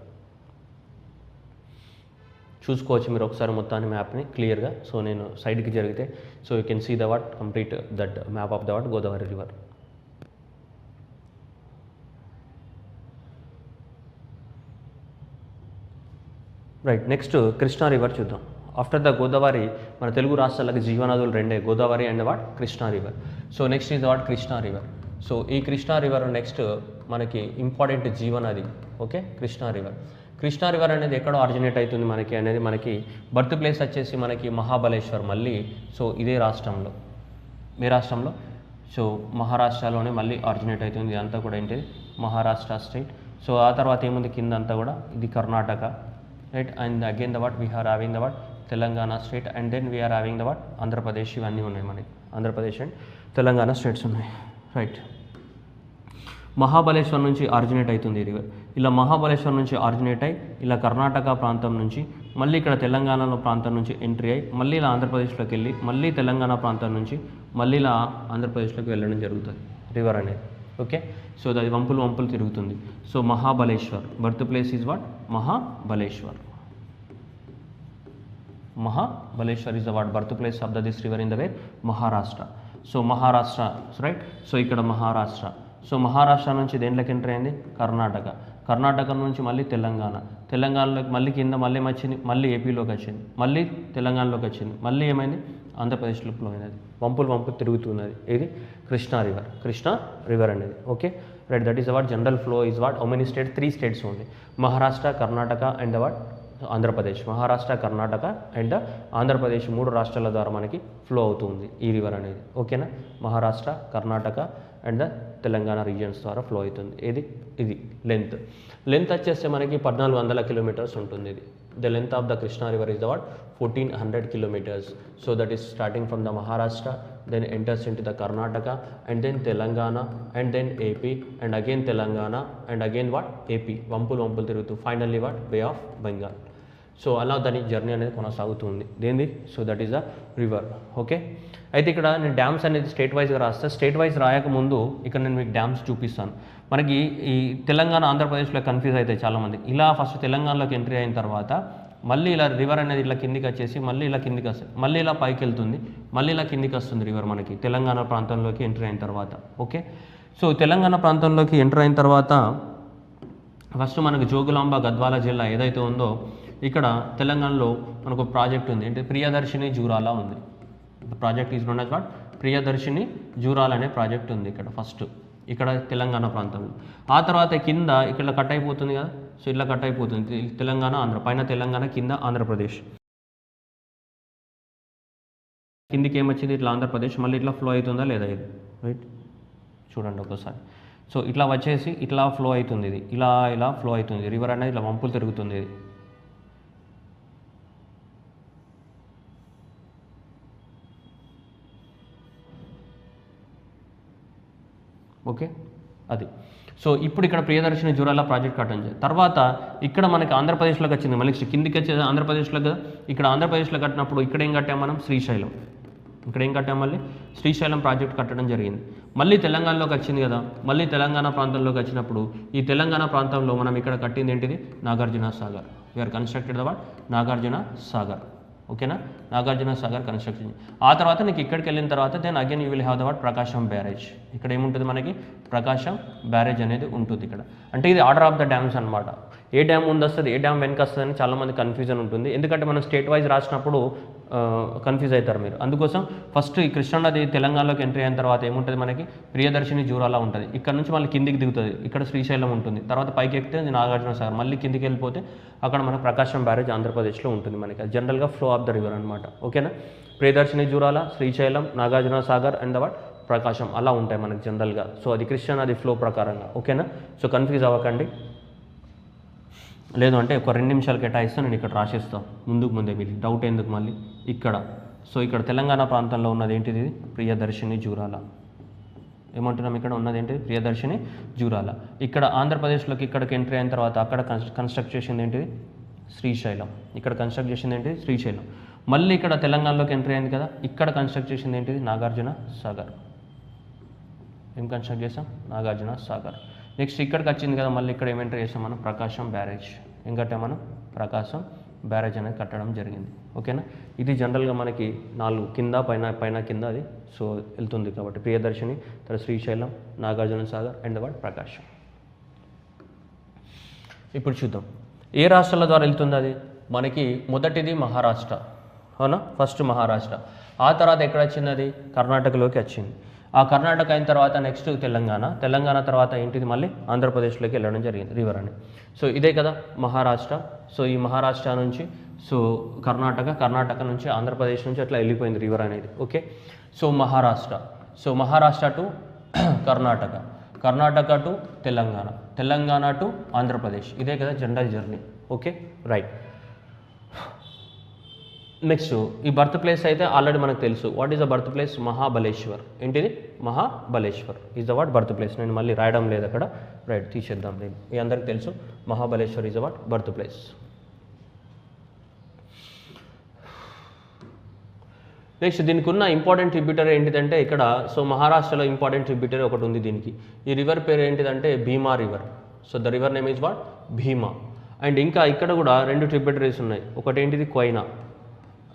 చూసుకోవచ్చు మీరు ఒకసారి మొత్తాన్ని మ్యాప్ని క్లియర్గా. సో నేను సైడ్కి జరిగితే so you can see the what complete that map of the what Godavari river. Right, next Krishna river చూద్దాం. ఆఫ్టర్ ద గోదావరి మన తెలుగు రాష్ట్రాలకు జీవనదులు 2 Godavari and what Krishna river. So next is what Krishna river. So ఈ కృష్ణా రివర్ నెక్స్ట్ మనకి ఇంపార్టెంట్ జీవనది. Okay, Krishna river. Krishna river అనేది ఎక్కడ originate అవుతుంది మనకి అనేది మనకి బర్త్ ప్లేస్ వచ్చేసి మనకి మహాబలేశ్వర్. మళ్ళీ సో ఇదే రాష్ట్రంలో, ఏ రాష్ట్రంలో సో మహారాష్ట్రలోనే మళ్ళీ ఆరిజినేట్ అవుతుంది. ఇదంతా కూడా ఏంటిది మహారాష్ట్ర స్టేట్. సో ఆ తర్వాత ఏముంది కింద అంతా కూడా ఇది Karnataka. Right, and again the what we are having the what Telangana state, and then we are having the what Andhra Pradesh. ఇవన్నీ ఉన్నాయి మనకి ఆంధ్రప్రదేశ్ అండ్ తెలంగాణ స్టేట్స్ ఉన్నాయి. రైట్, మహాబలేశ్వర్ నుంచి ఆరిజినేట్ అవుతుంది ఈ రివర్. ఇలా మహాబలేశ్వర్ నుంచి ఆరిజినేట్ అయ్యి ఇలా కర్ణాటక ప్రాంతం నుంచి మళ్ళీ ఇక్కడ తెలంగాణలో ప్రాంతం నుంచి ఎంట్రీ అయ్యి మళ్ళీ ఇలా ఆంధ్రప్రదేశ్లోకి వెళ్ళి మళ్ళీ తెలంగాణ ప్రాంతం నుంచి మళ్ళీ ఇలా ఆంధ్రప్రదేశ్లోకి వెళ్ళడం జరుగుతుంది. రివర్ అనేది. ఓకే, సో అది వంపులు తిరుగుతుంది. So Mahabaleshwar birth place is what? Mahabaleshwar. Mahabaleshwar is the what? Birthplace of this river in the way? Maharashtra. So Maharashtra, right? So ikkada Maharashtra. So Maharashtra నుంచి దేంట్లోకి ఎంటర్ అయింది? కర్ణాటక నుంచి మళ్ళీ తెలంగాణలోకి మళ్ళీ కింద మళ్ళీ వచ్చింది, మళ్ళీ ఏపీలోకి వచ్చింది, మళ్ళీ తెలంగాణలోకి వచ్చింది, మళ్ళీ ఏమైంది? ఆంధ్రప్రదేశ్లో ఫ్లో అయినది. వంపులు తిరుగుతున్నది. ఇది కృష్ణా రివర్ అనేది. Okay, right. That is what general flow is what? How many states? 3 states only. Maharashtra, Karnataka and what? Andhra Pradesh. Maharashtra, Karnataka and Andhra Pradesh 3 రాష్ట్రాల ద్వారా మనకి ఫ్లో అవుతుంది ఈ రివర్ అనేది. ఓకేనా? మహారాష్ట్ర, కర్ణాటక అండ్ తెలంగాణ రీజియన్స్ ద్వారా ఫ్లో అవుతుంది. ఇది లెంత్ వచ్చేస్తే మనకి 1400 కిలోమీటర్స్ ఉంటుంది. ఇది the length of the Krishna river is the what? 1400 kilometers. So that is starting from the Maharashtra, then enters into the Karnataka and then Telangana and then AP and again Telangana and again what? AP. వంపులు తిరుగుతూ finally what? Bay of Bengal. So అలా దాని journey అనేది కొనసాగుతుంది. దేంది? So that is the river. Okay, అయితే ఇక్కడ నేను డ్యామ్స్ అనేది స్టేట్ వైజ్గా రాస్తా. స్టేట్ వైజ్ రాయకముందు ఇక్కడ నేను మీకు డ్యామ్స్ చూపిస్తాను. మనకి ఈ తెలంగాణ ఆంధ్రప్రదేశ్లో కన్ఫ్యూజ్ అవుతాయి చాలామంది. ఇలా ఫస్ట్ తెలంగాణలోకి ఎంట్రీ అయిన తర్వాత మళ్ళీ ఇలా రివర్ అనేది ఇలా కిందికి వచ్చేసి మళ్ళీ ఇలా కిందికి వస్తుంది, మళ్ళీ ఇలా పైకి వెళ్తుంది, మళ్ళీ ఇలా కిందికి వస్తుంది రివర్ మనకి తెలంగాణ ప్రాంతంలోకి ఎంట్రీ అయిన తర్వాత. ఓకే, సో తెలంగాణ ప్రాంతంలోకి ఎంటర్ అయిన తర్వాత ఫస్ట్ మనకు జోగులాంబ గద్వాల జిల్లా ఏదైతే ఉందో ఇక్కడ తెలంగాణలో మనకు ప్రాజెక్ట్ ఉంది. అంటే ప్రియదర్శిని జూరాల ఉంది. Project is known as what? Priyadarshini Jurala అనే ప్రాజెక్ట్ ఉంది ఇక్కడ ఫస్ట్ ఇక్కడ తెలంగాణ ప్రాంతంలో. ఆ తర్వాత కింద ఇక్కడ కట్ అయిపోతుంది కదా, సో ఇట్లా కట్ అయిపోతుంది తెలంగాణ ఆంధ్ర, పైన తెలంగాణ కింద ఆంధ్రప్రదేశ్. కిందికి ఏమొచ్చింది? ఇట్లా ఆంధ్రప్రదేశ్. మళ్ళీ ఇట్లా ఫ్లో అవుతుందా లేదా? ఇది రైట్, చూడండి ఒకసారి. సో ఇట్లా వచ్చేసి ఇట్లా ఫ్లో అవుతుంది. ఇది ఇలా ఫ్లో అవుతుంది. రివర్ అనేది ఇలా వంపులు తిరుగుతుంది. ఇది ఓకే, అది. సో ఇప్పుడు ఇక్కడ ప్రియదర్శిని జూరాల ప్రాజెక్ట్ కట్టడం జరిగింది. తర్వాత ఇక్కడ మనకి ఆంధ్రప్రదేశ్లోకి వచ్చింది. మళ్ళీ కిందికి వచ్చేది ఆంధ్రప్రదేశ్లో కదా. ఇక్కడ ఆంధ్రప్రదేశ్లో కట్టినప్పుడు ఇక్కడ ఏం కట్టాం మనం? శ్రీశైలం. ఇక్కడ ఏం కట్టాం? మళ్ళీ శ్రీశైలం ప్రాజెక్ట్ కట్టడం జరిగింది. మళ్ళీ తెలంగాణలోకి వచ్చింది కదా. మళ్ళీ తెలంగాణ ప్రాంతంలోకి వచ్చినప్పుడు ఈ తెలంగాణ ప్రాంతంలో మనం ఇక్కడ కట్టింది ఏంటిది? Nagarjuna Sagar. We are constructed the what? Nagarjuna Sagar. ఓకేనా? నాగార్జున సాగర్ కన్స్ట్రక్షన్. ఆ తర్వాత నీకు ఇక్కడికి వెళ్ళిన తర్వాత then again you will have the what? Prakasam barrage. ఇక్కడ ఏముంటుంది మనకి? ప్రకాశం బ్యారేజ్ అనేది ఉంటుంది ఇక్కడ. అంటే ఇది ఆర్డర్ ఆఫ్ ద డ్యామ్స్ అనమాట. ఏ డ్యామ్ ముందు వస్తుంది, ఏ డ్యామ్ వెనక వస్తుంది అని చాలామంది కన్ఫ్యూజన్ ఉంటుంది. ఎందుకంటే మనం స్టేట్ వైజ్ రాసినప్పుడు కన్ఫ్యూజ్ అవుతారు మీరు. అందుకోసం ఫస్ట్ ఈ కృష్ణానది తెలంగాణలోకి ఎంట్రీ అయిన తర్వాత ఏముంటుంది మనకి? ప్రియదర్శిని జూరాల ఉంటుంది. ఇక్కడ నుంచి మళ్ళీ కిందికి దిగుతుంది. ఇక్కడ శ్రీశైలం ఉంటుంది. తర్వాత పైకి ఎక్కితే నాగార్జున సాగర్. మళ్ళీ కిందికి వెళ్ళిపోతే అక్కడ మన ప్రకాశం బ్యారేజ్ ఆంధ్రప్రదేశ్లో ఉంటుంది మనకి. జనరల్గా ఫ్లో ఆఫ్ ద రివర్ అనమాట. ఓకేనా? Priyadarshini Jurala, Srisailam, Nagarjuna Sagar and the what? Prakasam అలా ఉంటాయి మనకి జనరల్గా. సో అది కృష్ణానది ఫ్లో ప్రకారంగా. ఓకేనా? సో కన్ఫ్యూజ్ అవ్వకండి. లేదు అంటే ఒక 2 నిమిషాలు కేటాయిస్తే నేను ఇక్కడ రాసేస్తాను ముందే మీకు డౌట్ ఎందుకు మళ్ళీ ఇక్కడ. సో ఇక్కడ తెలంగాణ ప్రాంతంలో ఉన్నది ఏంటిది? ప్రియదర్శిని జూరాల. ఏమంటున్నాం? ఇక్కడ ఉన్నది ఏంటిది? ప్రియదర్శిని జూరాల. ఇక్కడ ఆంధ్రప్రదేశ్లోకి ఇక్కడికి ఎంట్రీ అయిన తర్వాత అక్కడ కన్స్ట్రక్ట్ చేసింది ఏంటిది? శ్రీశైలం. ఇక్కడ కన్స్ట్రక్ట్ చేసింది ఏంటిది? శ్రీశైలం. మళ్ళీ ఇక్కడ తెలంగాణలోకి ఎంట్రీ అయింది కదా, ఇక్కడ కన్స్ట్రక్ట్ చేసింది ఏంటిది? నాగార్జున సాగర్. ఏం కన్స్ట్రక్ట్ చేసాం? నాగార్జున సాగర్. నెక్స్ట్ ఇక్కడికి వచ్చింది కదా, మళ్ళీ ఇక్కడ ఏం ఎంట్రీ చేసాం మనం? ప్రకాశం బ్యారేజ్. ఏం కట్టాం మనం? ప్రకాశం బ్యారేజ్ అనేది కట్టడం జరిగింది. ఓకేనా? ఇది జనరల్గా మనకి 4 కింద పైన కింద అది సో వెళ్తుంది కాబట్టి ప్రియదర్శిని, తర్వాత శ్రీశైలం, నాగార్జున సాగర్ అండ్ వాట్? ప్రకాశం. ఇప్పుడు చూద్దాం ఏ రాష్ట్రాల ద్వారా వెళ్తుంది అది మనకి. మొదటిది మహారాష్ట్ర, అవునా? ఫస్ట్ మహారాష్ట్ర. ఆ తర్వాత ఎక్కడ వచ్చింది అది? కర్ణాటకలోకి వచ్చింది. ఆ కర్ణాటక అయిన తర్వాత నెక్స్ట్ తెలంగాణ తర్వాత ఏంటిది? మళ్ళీ ఆంధ్రప్రదేశ్లోకి వెళ్ళడం జరిగింది రివర్ అని. సో ఇదే కదా మహారాష్ట్ర. సో ఈ మహారాష్ట్ర నుంచి సో కర్ణాటక నుంచి ఆంధ్రప్రదేశ్ నుంచి అట్లా వెళ్ళిపోయింది రివర్ అనేది. Okay, so Maharashtra to Karnataka to Telangana to Andhra Pradesh. ఇదే కదా general journey. Okay, right. Next ఈ బర్త్ ప్లేస్ అయితే ఆల్రెడీ మనకు తెలుసు. What is the birth place? Mahabaleshwar. ఏంటిది? Mahabaleshwar is the what? Birth place. నేను మళ్ళీ రాయడం లేదు అక్కడ, రైట్, తీసేద్దాం. నేను మీ అందరికి తెలుసు Mahabaleshwar is the what? Birth place. Next దీనికి ఉన్న ఇంపార్టెంట్ ట్రిబ్యూటరీ ఏంటిదంటే ఇక్కడ సో మహారాష్ట్రలో ఇంపార్టెంట్ ట్రిబ్యూటరీ ఒకటి ఉంది దీనికి. ఈ రివర్ పేరు ఏంటిదంటే Bhima river. So the river name is what Bhima. And ఇంకా ఇక్కడ కూడా 2 ట్రిబ్యూటరీస్ ఉన్నాయి. ఒకటి ఏంటిది కోయినా,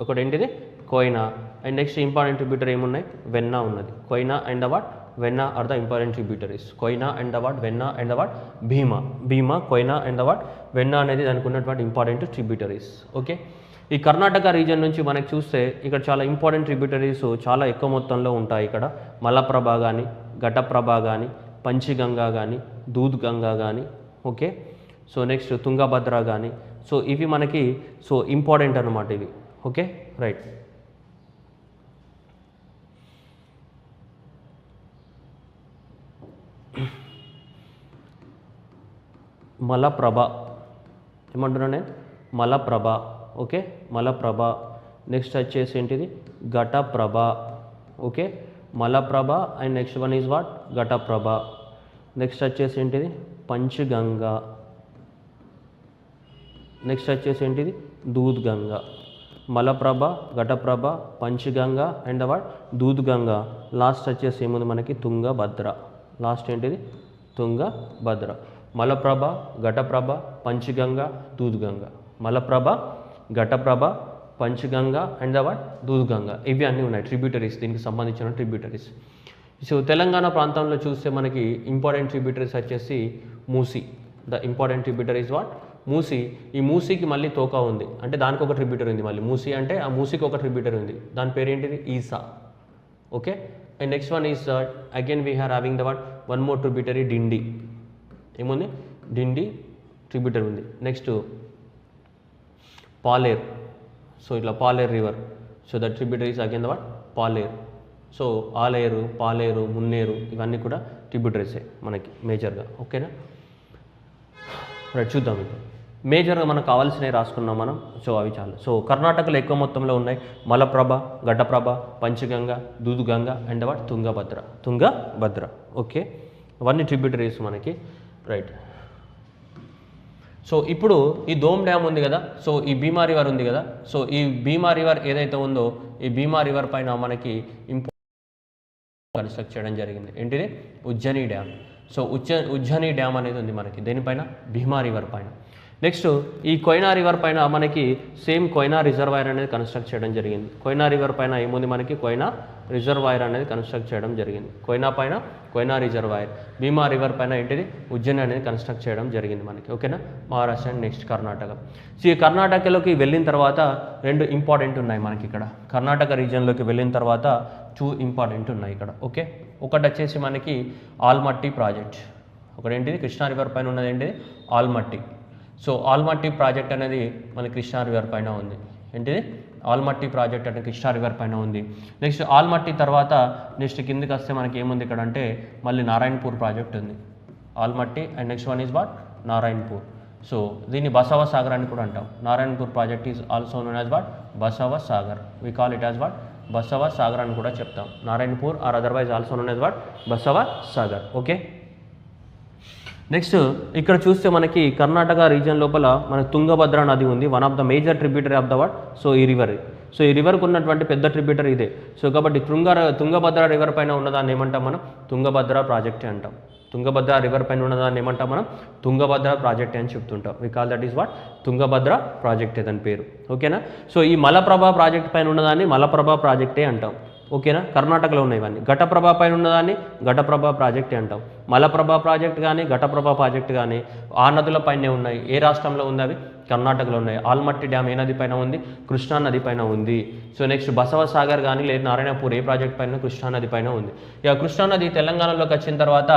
ఒకటి ఏంటిది Koyna. And next important tributary ఏమున్నాయి, వెన్నా ఉన్నది. Koyna and the what Venna are the important tributaries. Koyna and the what Venna and the what Bhima. Bhima, Koyna and the what Venna అనేది దానికి ఉన్నటువంటి ఇంపార్టెంట్ ట్రిబ్యూటరీస్. ఓకే, ఈ కర్ణాటక రీజన్ నుంచి మనకి చూస్తే ఇక్కడ చాలా ఇంపార్టెంట్ ట్రిబ్యూటరీస్ చాలా ఎక్కువ మొత్తంలో ఉంటాయి. ఇక్కడ మలప్రభ కానీ, ఘటప్రభ కానీ, పంచగంగా కానీ, దూద్ గంగా కానీ. ఓకే, సో నెక్స్ట్ తుంగభద్ర కానీ. సో ఇవి మనకి సో ఇంపార్టెంట్ అన్నమాట ఇవి. Okay right. మలప్రభ ఏమంటున్నా నేను, మలప్రభ. ఓకే, మలప్రభ. నెక్స్ట్ వచ్చేసి ఏంటిది Ghataprabha. Okay, Malaprabha and next one is what Ghataprabha. Next వచ్చేసి ఏంటిది పంచగంగా. నెక్స్ట్ వచ్చేసి ఏంటిది Doodh Ganga. Malaprabha, Ghataprabha, Panchganga and what Doodh Ganga. Last వచ్చేసి ఏముంది మనకి తుంగభద్ర. లాస్ట్ ఏంటిది తుంగభద్ర. మలప్రభ, ఘటప్రభ, పంచగంగా, దూద్ గంగా. Malaprabha, Ghataprabha, Panchganga and what Doodh Ganga. ఇవి అన్నీ ఉన్నాయి ట్రిబ్యూటరీస్, దీనికి సంబంధించిన ట్రిబ్యూటరీస్. సో తెలంగాణ ప్రాంతంలో చూస్తే మనకి ఇంపార్టెంట్ ట్రిబ్యూటరీస్ వచ్చేసి Musi. The important tributary is what Musi. ఈ మూసీకి మళ్ళీ తోక ఉంది, అంటే దానికి ఒక ట్రిబ్యూటరీ ఉంది. మళ్ళీ మూసీ అంటే ఆ మూసీకి ఒక ట్రిబ్యూటరీ ఉంది, దాని పేరు ఏంటిది Isa. Okay, and next one is again we are having the what one more tributary Dindi. ఏముంది డిండి ట్రిబ్యూటరీ ఉంది. నెక్స్ట్ పాలేర్. సో ఇట్లా Paler river. So the tributary is again the what Paler. So Aleru, Paleru, Munneru ఇవన్నీ కూడా ట్రిబ్యూటరీసే మనకి మేజర్గా. ఓకేనా రైట్, చూద్దాం ఇప్పుడు మేజర్గా మనకు కావాల్సినవి రాసుకున్నాం మనం. సో అవి చాలు. సో కర్ణాటకలో ఎక్కువ మొత్తంలో ఉన్నాయి Malaprabha, Ghataprabha, Panchganga, Doodh Ganga and what Tungabhadra. Tungabhadra. Okay, అవన్నీ ట్రిబ్యూటరీస్ మనకి. రైట్. సో ఇప్పుడు ఈ దోమ్ డ్యామ్ ఉంది కదా, సో ఈ భీమా రివర్ ఉంది కదా. సో ఈ భీమా రివర్ ఏదైతే ఉందో ఈ భీమా రివర్ పైన మనకి కన్స్ట్రక్ట్ చేయడం జరిగింది. ఏంటిది Ujjaini dam. So Ujjaini dam అనేది ఉంది మనకి దేనిపైన భీమా రివర్ పైన. నెక్స్ట్ ఈ కోయినా రివర్ పైన మనకి సేమ్ కోయినా రిజర్వాయర్ అనేది కన్స్ట్రక్ట్ చేయడం జరిగింది. కోయినా రివర్ పైన ఏముంది మనకి కోయినా రిజర్వాయర్ అనేది కన్స్ట్రక్ట్ చేయడం జరిగింది. కోయినా పైన కోయినా రిజర్వాయర్, భీమా రివర్ పైన ఏంటిది ఉజ్జయిని అనేది కన్స్ట్రక్ట్ చేయడం జరిగింది మనకి. ఓకేనా, Maharashtra and next Karnataka. So ఈ కర్ణాటకలోకి వెళ్ళిన తర్వాత 2 ఇంపార్టెంట్ ఉన్నాయి మనకి ఇక్కడ. కర్ణాటక రీజియన్లోకి వెళ్ళిన తర్వాత 2 ఇంపార్టెంట్ ఉన్నాయి ఇక్కడ. ఓకే, ఒకటి వచ్చేసి మనకి ఆల్మట్టి ప్రాజెక్ట్. ఒకటేంటిది కృష్ణా రివర్ పైన ఉన్నది ఏంటిది ఆల్మట్టి. సో ఆల్మట్టి ప్రాజెక్ట్ అనేది మన కృష్ణా రివర్ పైన ఉంది. ఏంటిది ఆల్మట్టి ప్రాజెక్ట్ అనేది కృష్ణా రివర్ పైన ఉంది. నెక్స్ట్ ఆల్మట్టి తర్వాత నెక్స్ట్ కిందికి వస్తే మనకి ఏముంది ఇక్కడ అంటే మళ్ళీ నారాయణపూర్ ప్రాజెక్ట్ ఉంది. Almatti and next one is what Narayanpur. So దీన్ని బసవ సాగర్ అని కూడా అంటాం. Narayanpur project is also known as what Basava Sagar. We call it as what Basava Sagar అని కూడా చెప్తాం. Narayanpur or otherwise also known as what Basava Sagar. Okay, next ఇక్కడ చూస్తే మనకి కర్ణాటక రీజియన్ లోపల మనకి తుంగభద్ర నది ఉంది. One of the major tributary of the what so ఈ రివర్. సో ఈ రివర్కి ఉన్నటువంటి పెద్ద ట్రిబ్యూటరీ ఇదే. సో కాబట్టి తుంగభద్ర రివర్ పైన ఉన్నదాన్ని ఏమంటాం మనం తుంగభద్ర ప్రాజెక్టే అంటాం. తుంగభద్ర రివర్ పైన ఉన్నదాన్ని ఏమంటాం మనం తుంగభద్ర ప్రాజెక్టే అని చెప్తుంటాం. We call that is what Tungabhadra ప్రాజెక్టే దాని పేరు. ఓకేనా, సో ఈ మలప్రభ ప్రాజెక్ట్ పైన ఉన్నదాన్ని మలప్రభ ప్రాజెక్టే అంటాం. ఓకేనా, కర్ణాటకలో ఉన్నాయి ఇవన్నీ. ఘటప్రభ పైన ఉన్నదాన్ని ఘటప్రభ ప్రాజెక్టే అంటాం. మలప్రభ ప్రాజెక్ట్ కానీ ఘటప్రభ ప్రాజెక్ట్ కానీ ఆ నదుల పైనే ఉన్నాయి. ఏ రాష్ట్రంలో ఉంది అవి కర్ణాటకలో ఉన్నాయి. ఆల్మట్టి డ్యామ్ ఏ నది పైన ఉంది కృష్ణా నది పైన ఉంది. సో నెక్స్ట్ బసవ సాగర్ కానీ లేదు నారాయణపూర్ ఏ ప్రాజెక్ట్ పైన కృష్ణా నది పైన ఉంది. ఇక కృష్ణా నది తెలంగాణలోకి వచ్చిన తర్వాత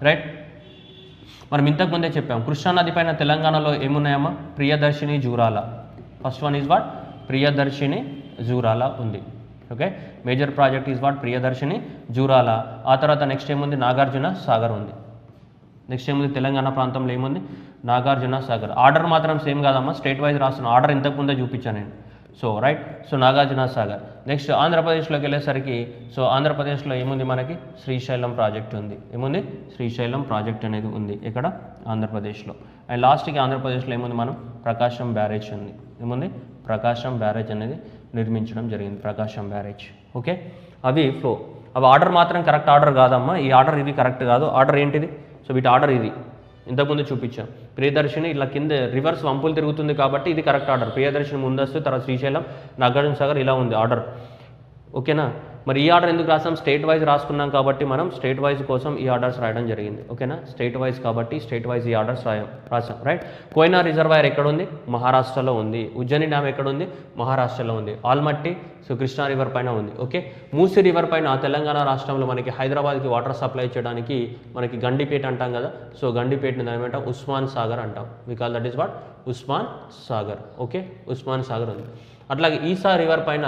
రైట్ మనం ఇంతకుముందే చెప్పాం కృష్ణా నది పైన తెలంగాణలో ఏమున్నాయమ్మా Priyadarshini Jurala. First one is what Priyadarshini Jurala ఉంది. Okay, major project is what Priyadarshini Jurala. ఆ తర్వాత నెక్స్ట్ ఏముంది నాగార్జున సాగర్ ఉంది. నెక్స్ట్ ఏముంది తెలంగాణ ప్రాంతంలో ఏముంది నాగార్జున సాగర్. ఆర్డర్ మాత్రం సేమ్ కాదమ్మా, స్టేట్ వైజ్ రాస్తున్న ఆర్డర్ ఇంతకుముందే చూపించాను నేను. So right, so Nagarjuna Sagar. Next ఆంధ్రప్రదేశ్లోకి వెళ్ళేసరికి సో ఆంధ్రప్రదేశ్లో ఏముంది మనకి శ్రీశైలం ప్రాజెక్ట్ ఉంది. ఏముంది శ్రీశైలం ప్రాజెక్ట్ అనేది ఉంది ఇక్కడ ఆంధ్రప్రదేశ్లో. అండ్ లాస్ట్కి ఆంధ్రప్రదేశ్లో ఏముంది మనం ప్రకాశం బ్యారేజ్ ఉంది. ఏముంది ప్రకాశం బ్యారేజ్ అనేది నిర్మించడం జరిగింది, ప్రకాశం బ్యారేజ్. ఓకే, అవి ఫ్లో, అవి ఆర్డర్ మాత్రం కరెక్ట్ ఆర్డర్ కాదమ్మా, ఈ ఆర్డర్ ఇది కరెక్ట్ కాదు. ఆర్డర్ ఏంటిది? సో వీటి ఆర్డర్ ఇది ఇంతకుముందు చూపించాం. ప్రియదర్శిని ఇలా కింద రివర్స్ వంపులు తిరుగుతుంది కాబట్టి ఇది కరెక్ట్ ఆర్డర్. ప్రియదర్శిని ముందస్తు, తర్వాత శ్రీశైలం, నాగార్జున సాగర్, ఇలా ఉంది ఆర్డర్. ఓకేనా? మరి ఈ ఆర్డర్ ఎందుకు రాసాం? స్టేట్ వైజ్ రాసుకున్నాం కాబట్టి మనం స్టేట్ వైజ్ కోసం ఈ ఆర్డర్స్ రాయడం జరిగింది. ఓకేనా? స్టేట్ వైజ్ కాబట్టి స్టేట్ వైజ్ ఈ ఆర్డర్స్ రాసాం. రైట్. కోయినా రిజర్వాయర్ ఎక్కడ ఉంది? మహారాష్ట్రలో ఉంది. ఉజ్జయిని డ్యామ్ ఎక్కడ ఉంది? మహారాష్ట్రలో ఉంది. ఆల్మట్టి సో కృష్ణా రివర్ పైన ఉంది. ఓకే, మూసీ రివర్ పైన తెలంగాణ రాష్ట్రంలో మనకి హైదరాబాద్కి వాటర్ సప్లై చేయడానికి మనకి గండిపేట అంటాం కదా. సో గండిపేటని దాని ఏమంటాం? ఉస్మాన్ సాగర్ అంటాం. We call that is what? Osman Sagar. Okay, Osman Sagar ఉంది. అట్లాగే ఈసా రివర్ పైన,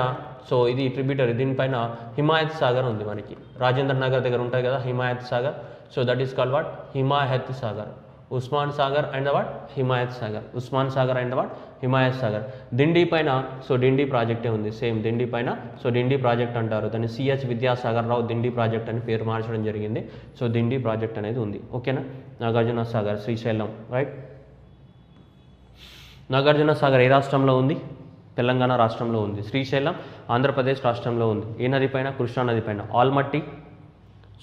సో ఇది ట్రిబ్యూటరీ, దీనిపైన హిమాయత్ సాగర్ ఉంది మనకి. రాజేంద్ర నగర్ దగ్గర ఉంటుంది కదా Himayat Sagar. So that is called what? Himayat Sagar. Osman Sagar and the what? Himayat Sagar. Osman Sagar and the what? Himayat Sagar. Dindi పైన, సో డిండి ప్రాజెక్టే ఉంది సేమ్ డిండి పైన. సో డిండి ప్రాజెక్ట్ అంటారు దాన్ని. సిహెచ్ విద్యాసాగర్ రావు డిండి ప్రాజెక్ట్ అని పేరు మార్చడం జరిగింది. సో డిండి ప్రాజెక్ట్ అనేది ఉంది. ఓకేనా? నాగార్జున సాగర్, శ్రీశైలం. రైట్. నాగార్జున సాగర్ ఏ రాష్ట్రంలో ఉంది? తెలంగాణ రాష్ట్రంలో ఉంది. శ్రీశైలం ఆంధ్రప్రదేశ్ రాష్ట్రంలో ఉంది. ఏ నది పైన? కృష్ణా నది పైన. ఆల్మట్టి,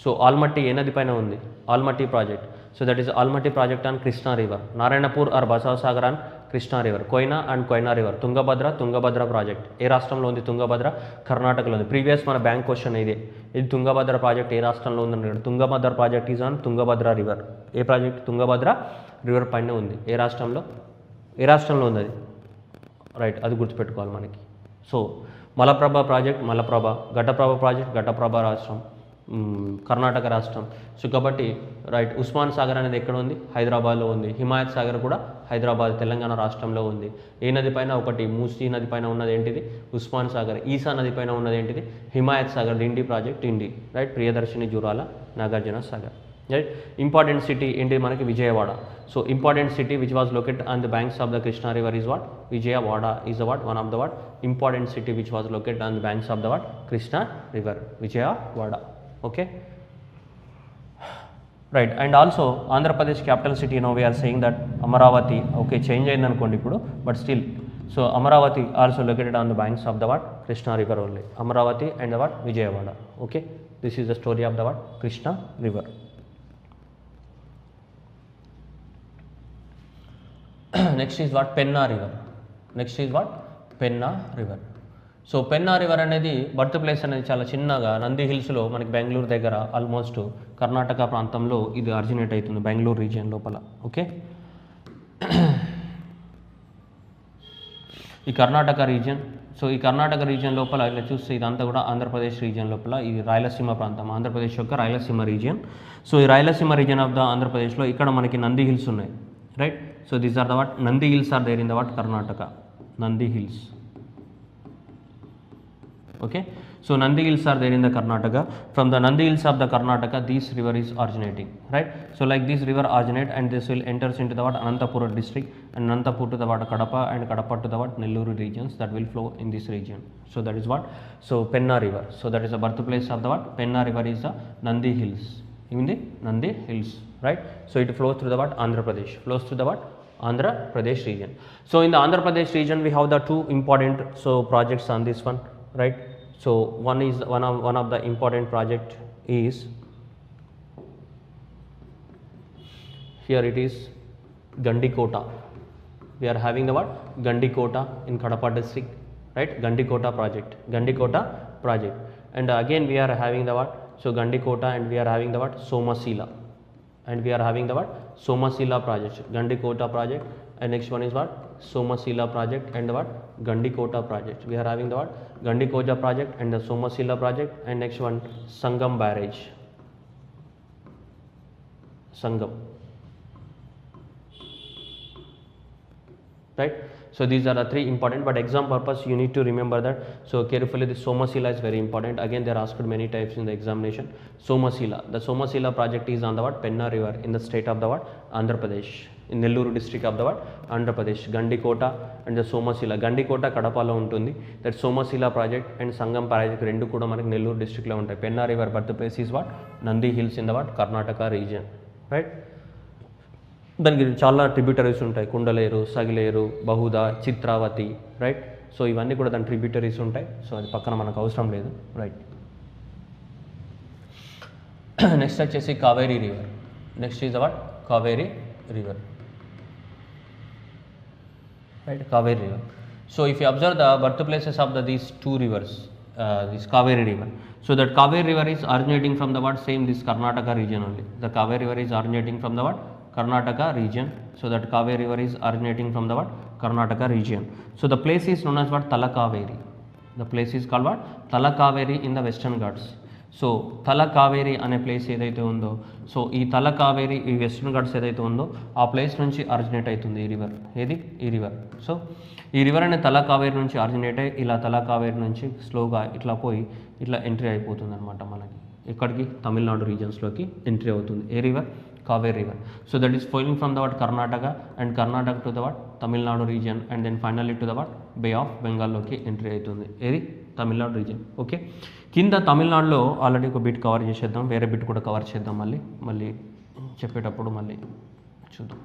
సో ఆల్మట్టి ఏ నది పైన ఉంది? Almatti project. So that is Almatti project on Krishna river. Narayanpur or Basavasagar on Krishna river. Koyna and Koyna river. Tungabhadra project ఏ రాష్ట్రంలో ఉంది? తుంగభద్ర కర్ణాటకలో ఉంది. ప్రీవియస్ మన బ్యాంక్ క్వశ్చన్ ఇది తుంగభద్ర ప్రాజెక్ట్ ఏ రాష్ట్రంలో ఉందని. Tungabhadra project is on Tungabhadra river. A project? Tungabhadra river పైన ఉంది. ఏ రాష్ట్రంలో? ఏ రాష్ట్రంలో ఉంది అది? రైట్, అది గుర్తుపెట్టుకోవాలి మనకి. So Malaprabha project Malaprabha, Ghataprabha project Ghataprabha రాష్ట్రం, కర్ణాటక రాష్ట్రం. సో కాబట్టి రైట్, ఉస్మాన్ సాగర్ అనేది ఎక్కడ ఉంది? హైదరాబాద్లో ఉంది. హిమాయత్ సాగర్ కూడా హైదరాబాద్ తెలంగాణ రాష్ట్రంలో ఉంది. ఏ నది పైన? ఒకటి మూసీ నది పైన ఉన్నది ఏంటిది? ఉస్మాన్ సాగర్. ఈసా నది పైన ఉన్నది ఏంటిది? హిమాయత్ సాగర్. డిండి ప్రాజెక్ట్ డిండి. Right. Priyadarshini, Jurala, Nagarjuna Sagar. Right. Important city ఏంటి మనకి? Vijayawada. So important city which was located on the banks of the Krishna river is what? Vijayawada is the what? One of the what? Important city which was located on the banks of the what? Krishna river. Vijayawada. Okay, right. And also Andhra Pradesh capital city no we are saying that Amaravati. Okay, change అయింది అనుకోండి ఇప్పుడు, but still. So Amaravati also located on the banks of the what? Krishna river only. Amaravati and the what? Vijayawada. Okay, this is the story of the what? Krishna river. Next is what? Penna river. Next is what? Penna river. So Penna river అనేది birth place అనేది చాలా చిన్నగా నంది హిల్స్లో మనకి బెంగళూరు దగ్గర, almost Karnataka ప్రాంతంలో ఇది originate అవుతుంది, బెంగళూరు రీజియన్ లోపల. ఓకే, ఈ కర్ణాటక రీజియన్. సో ఈ కర్ణాటక రీజియన్ లోపల ఇలా చూస్తే ఇదంతా కూడా ఆంధ్రప్రదేశ్ రీజియన్ లోపల, ఇది రాయలసీమ ప్రాంతం, ఆంధ్రప్రదేశ్ యొక్క రాయలసీమ రీజియన్. సో ఈ రాయలసీమ రీజియన్ ఆఫ్ ద ఆంధ్రప్రదేశ్లో ఇక్కడ మనకి నంది హిల్స్ ఉన్నాయి. Right. So these are the what? Nandi hills are there in the what? Karnataka. Nandi hills. Okay, so Nandi hills are there in the Karnataka. From the Nandi hills of the Karnataka, this river is originating, right? So like this river originate and this will enters into the what? Anantapura district, and Anantapur to the what? Kadapa, and Kadapa to the what? Nelluru regions that will flow in this region. So that is what? So Penna river. So that is the birthplace of the what? Penna river is the Nandi hills. In the Nandi hills, right? So it flows through the what? Andhra Pradesh. Flows through the what? Andhra Pradesh region. So in the Andhra Pradesh region, we have the two important projects on this one. Right. So one of the important project is here. It is Gandikota. We are having the what? Gandikota in Kadapa district, right? Gandikota project. Gandikota project. And again we are having the what? So Gandikota, and we are having the what? Somasila. And we are having the what? Somasila project. Gandikota project. And next one is what? Somasila project and the what? Gandikota project. We are having the what? Gandikota project and the Somasila project, and next one Sangam barrage. Sangam. Right. So these are the three important, but exam purpose you need to remember that. So carefully, the Somasila is very important. Again, they are asked many types in the examination. Somasila. The Somasila project is on the what? Penna river in the state of the what? Andhra Pradesh. In Nelluru district of the what? Andhra Pradesh. Gandikota and the Somasila. Gandikota Kadapalo untundi. That Somasila project and Sangam project rendu kuda manaki Nelluru district lo untayi. Penna river birthplace is what? Nandi hills in the what? Karnataka region. Right. దానికి చాలా tributaries ఉంటాయి. కుండలేరు, Sagileru, Bahuda, Chitravati. Right. So ఇవన్నీ కూడా దాని tributaries ఉంటాయి. So అది పక్కన మనకు అవసరం లేదు, రైట్. నెక్స్ట్ వచ్చేసి Kaveri river. Next is what Kaveri river, right, Kaveri river. So if you observe the birthplaces of these two rivers, this Kaveri river, so that Kaveri river is originating from the what, same this Karnataka region only. The Kaveri river is originating from the what, Karnataka region. So that Kaveri river is originating from the what, Karnataka region. So the place is known as what, Talakaveri. The place is called what, Talakaveri in the Western Ghats. So తల కావేరి అనే place ఏదైతే ఉందో, so ఈ తల కావేరి ఈ western Ghats ఏదైతే ఉందో ఆ ప్లేస్ నుంచి ఆరిజినేట్ అవుతుంది ఈ రివర్. ఏది ఈ రివర్. సో ఈ రివర్ అనే తల కావేరి నుంచి ఆరిజినేట్ అయ్యి ఇలా తల కావేరి నుంచి స్లోగా ఇట్లా పోయి ఇట్లా ఎంట్రీ అయిపోతుంది అనమాట మనకి. ఇక్కడికి తమిళనాడు రీజన్స్లోకి ఎంట్రీ అవుతుంది. ఏ river, Kaveri river. So that is flowing from the what Karnataka, and Karnataka to the what Tamil Nadu reason, and then finally to the what bay of బెంగాల్లోకి entry అవుతుంది. ఏది తమిళనాడు రీజన్. ఓకే, కింద తమిళనాడులో ఆల్రెడీ ఒక బిట్ కవర్ చేసేద్దాం, వేరే బిట్ కూడా కవర్ చేద్దాం, మళ్ళీ చెప్పేటప్పుడు మళ్ళీ చూద్దాం.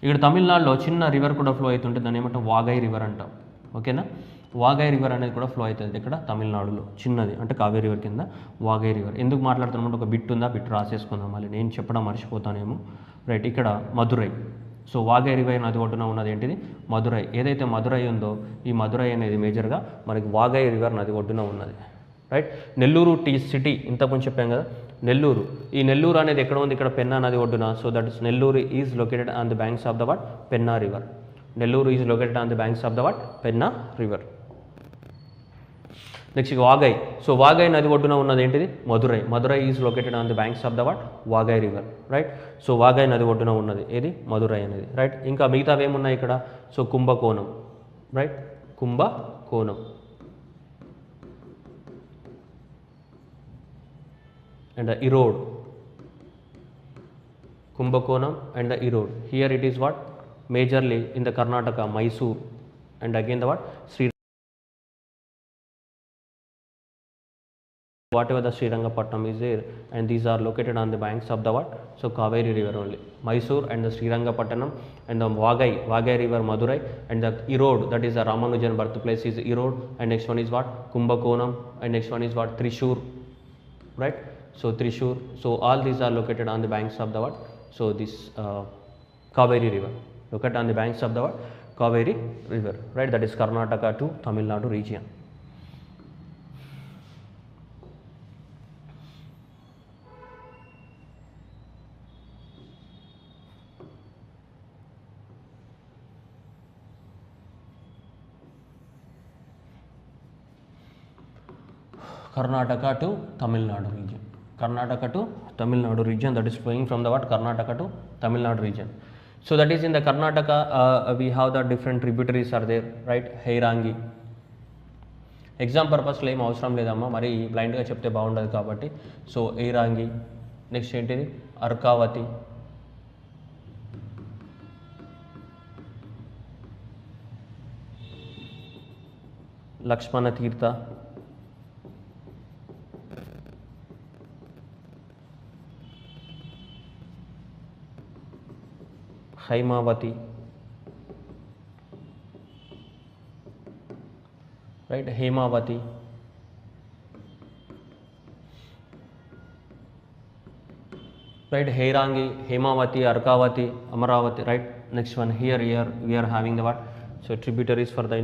ఇక్కడ తమిళనాడులో చిన్న రివర్ కూడా ఫ్లో అవుతుంటే దాన్ని ఏమంటాం, వాగై రివర్ అంటాం. ఓకేనా, వాగై రివర్ అనేది కూడా ఫ్లో అవుతుంది ఇక్కడ తమిళనాడులో, చిన్నది అంటే కావేరీ రివర్ కింద వాగై రివర్. ఎందుకు మాట్లాడుతున్నమాట ఒక బిట్ ఉందా, బిట్ రాసేసుకుందాం, మళ్ళీ నేను చెప్పడం మర్చిపోతానేమో, రైట్. ఇక్కడ మధురై, సో వాగై రివర్ నది ఒడ్డున ఉన్నది ఏంటిది, మధురై. ఏదైతే మధురై ఉందో ఈ మధురై అనేది మేజర్గా మనకి వాగై రివర్ నది ఒడ్డున ఉన్నది, రైట్. నెల్లూరు సిటీ ఇంతకుముందు చెప్పాం కదా, నెల్లూరు. ఈ నెల్లూరు అనేది ఎక్కడ ఉంది, ఇక్కడ పెన్నా నది ఒడ్డున. So that is Nellore is located on the banks of the what, Penna river. Nellore is located on the banks of the what, Penna river. Next Vaigai, so Vaigai నది ఒడ్డున ఉన్నది ఏంటిది, Madurai. Madurai is located on the banks of the what, Vaigai river, right. So Vaigai నది ఒడ్డున ఉన్నది ఏది, మధురై అనేది, right. ఇంకా మిగతావి ఏమున్నాయి ఇక్కడ, సో కుంభకోణం, రైట్, కుంభకోణం, and the erode, Kumbakonam and the erode. Here it is what, majorly in the Karnataka, Mysore, and again the what, Sri, whatever the Srirangapatnam is there, and these are located on the banks of the what, so Kaveri river only. Mysore and the Srirangapatnam and the Vagai river, Madurai, and the erode, that is the Ramanujan birthplace is erode, and next one is what, Kumbakonam, and next one is what, Trishur, right. So Trishur, so all these are located on the banks of the what, so this Kaveri river, located on the banks of the what, Kaveri river, right. That is Karnataka to Tamil Nadu region. Karnataka to Tamil Nadu region. Karnataka to Tamil Nadu region, that is flowing from the what, Karnataka to Tamil Nadu region. So that is in the Karnataka, we have the different tributaries are there, right. Hairangi. Exam పర్పస్లో ఏం అవసరం లేదమ్మా, మరి బ్లైండ్గా చెప్తే బాగుండదు కాబట్టి. So హైరాంగి, next ఏంటిది, అర్కావతి, లక్ష్మణ తీర్థ, Haimavathi, right, Hemavati, right, Hairangi, Hemavati, Arkavati, Amaravati, right. Next one here we are having the what, so tributaries for the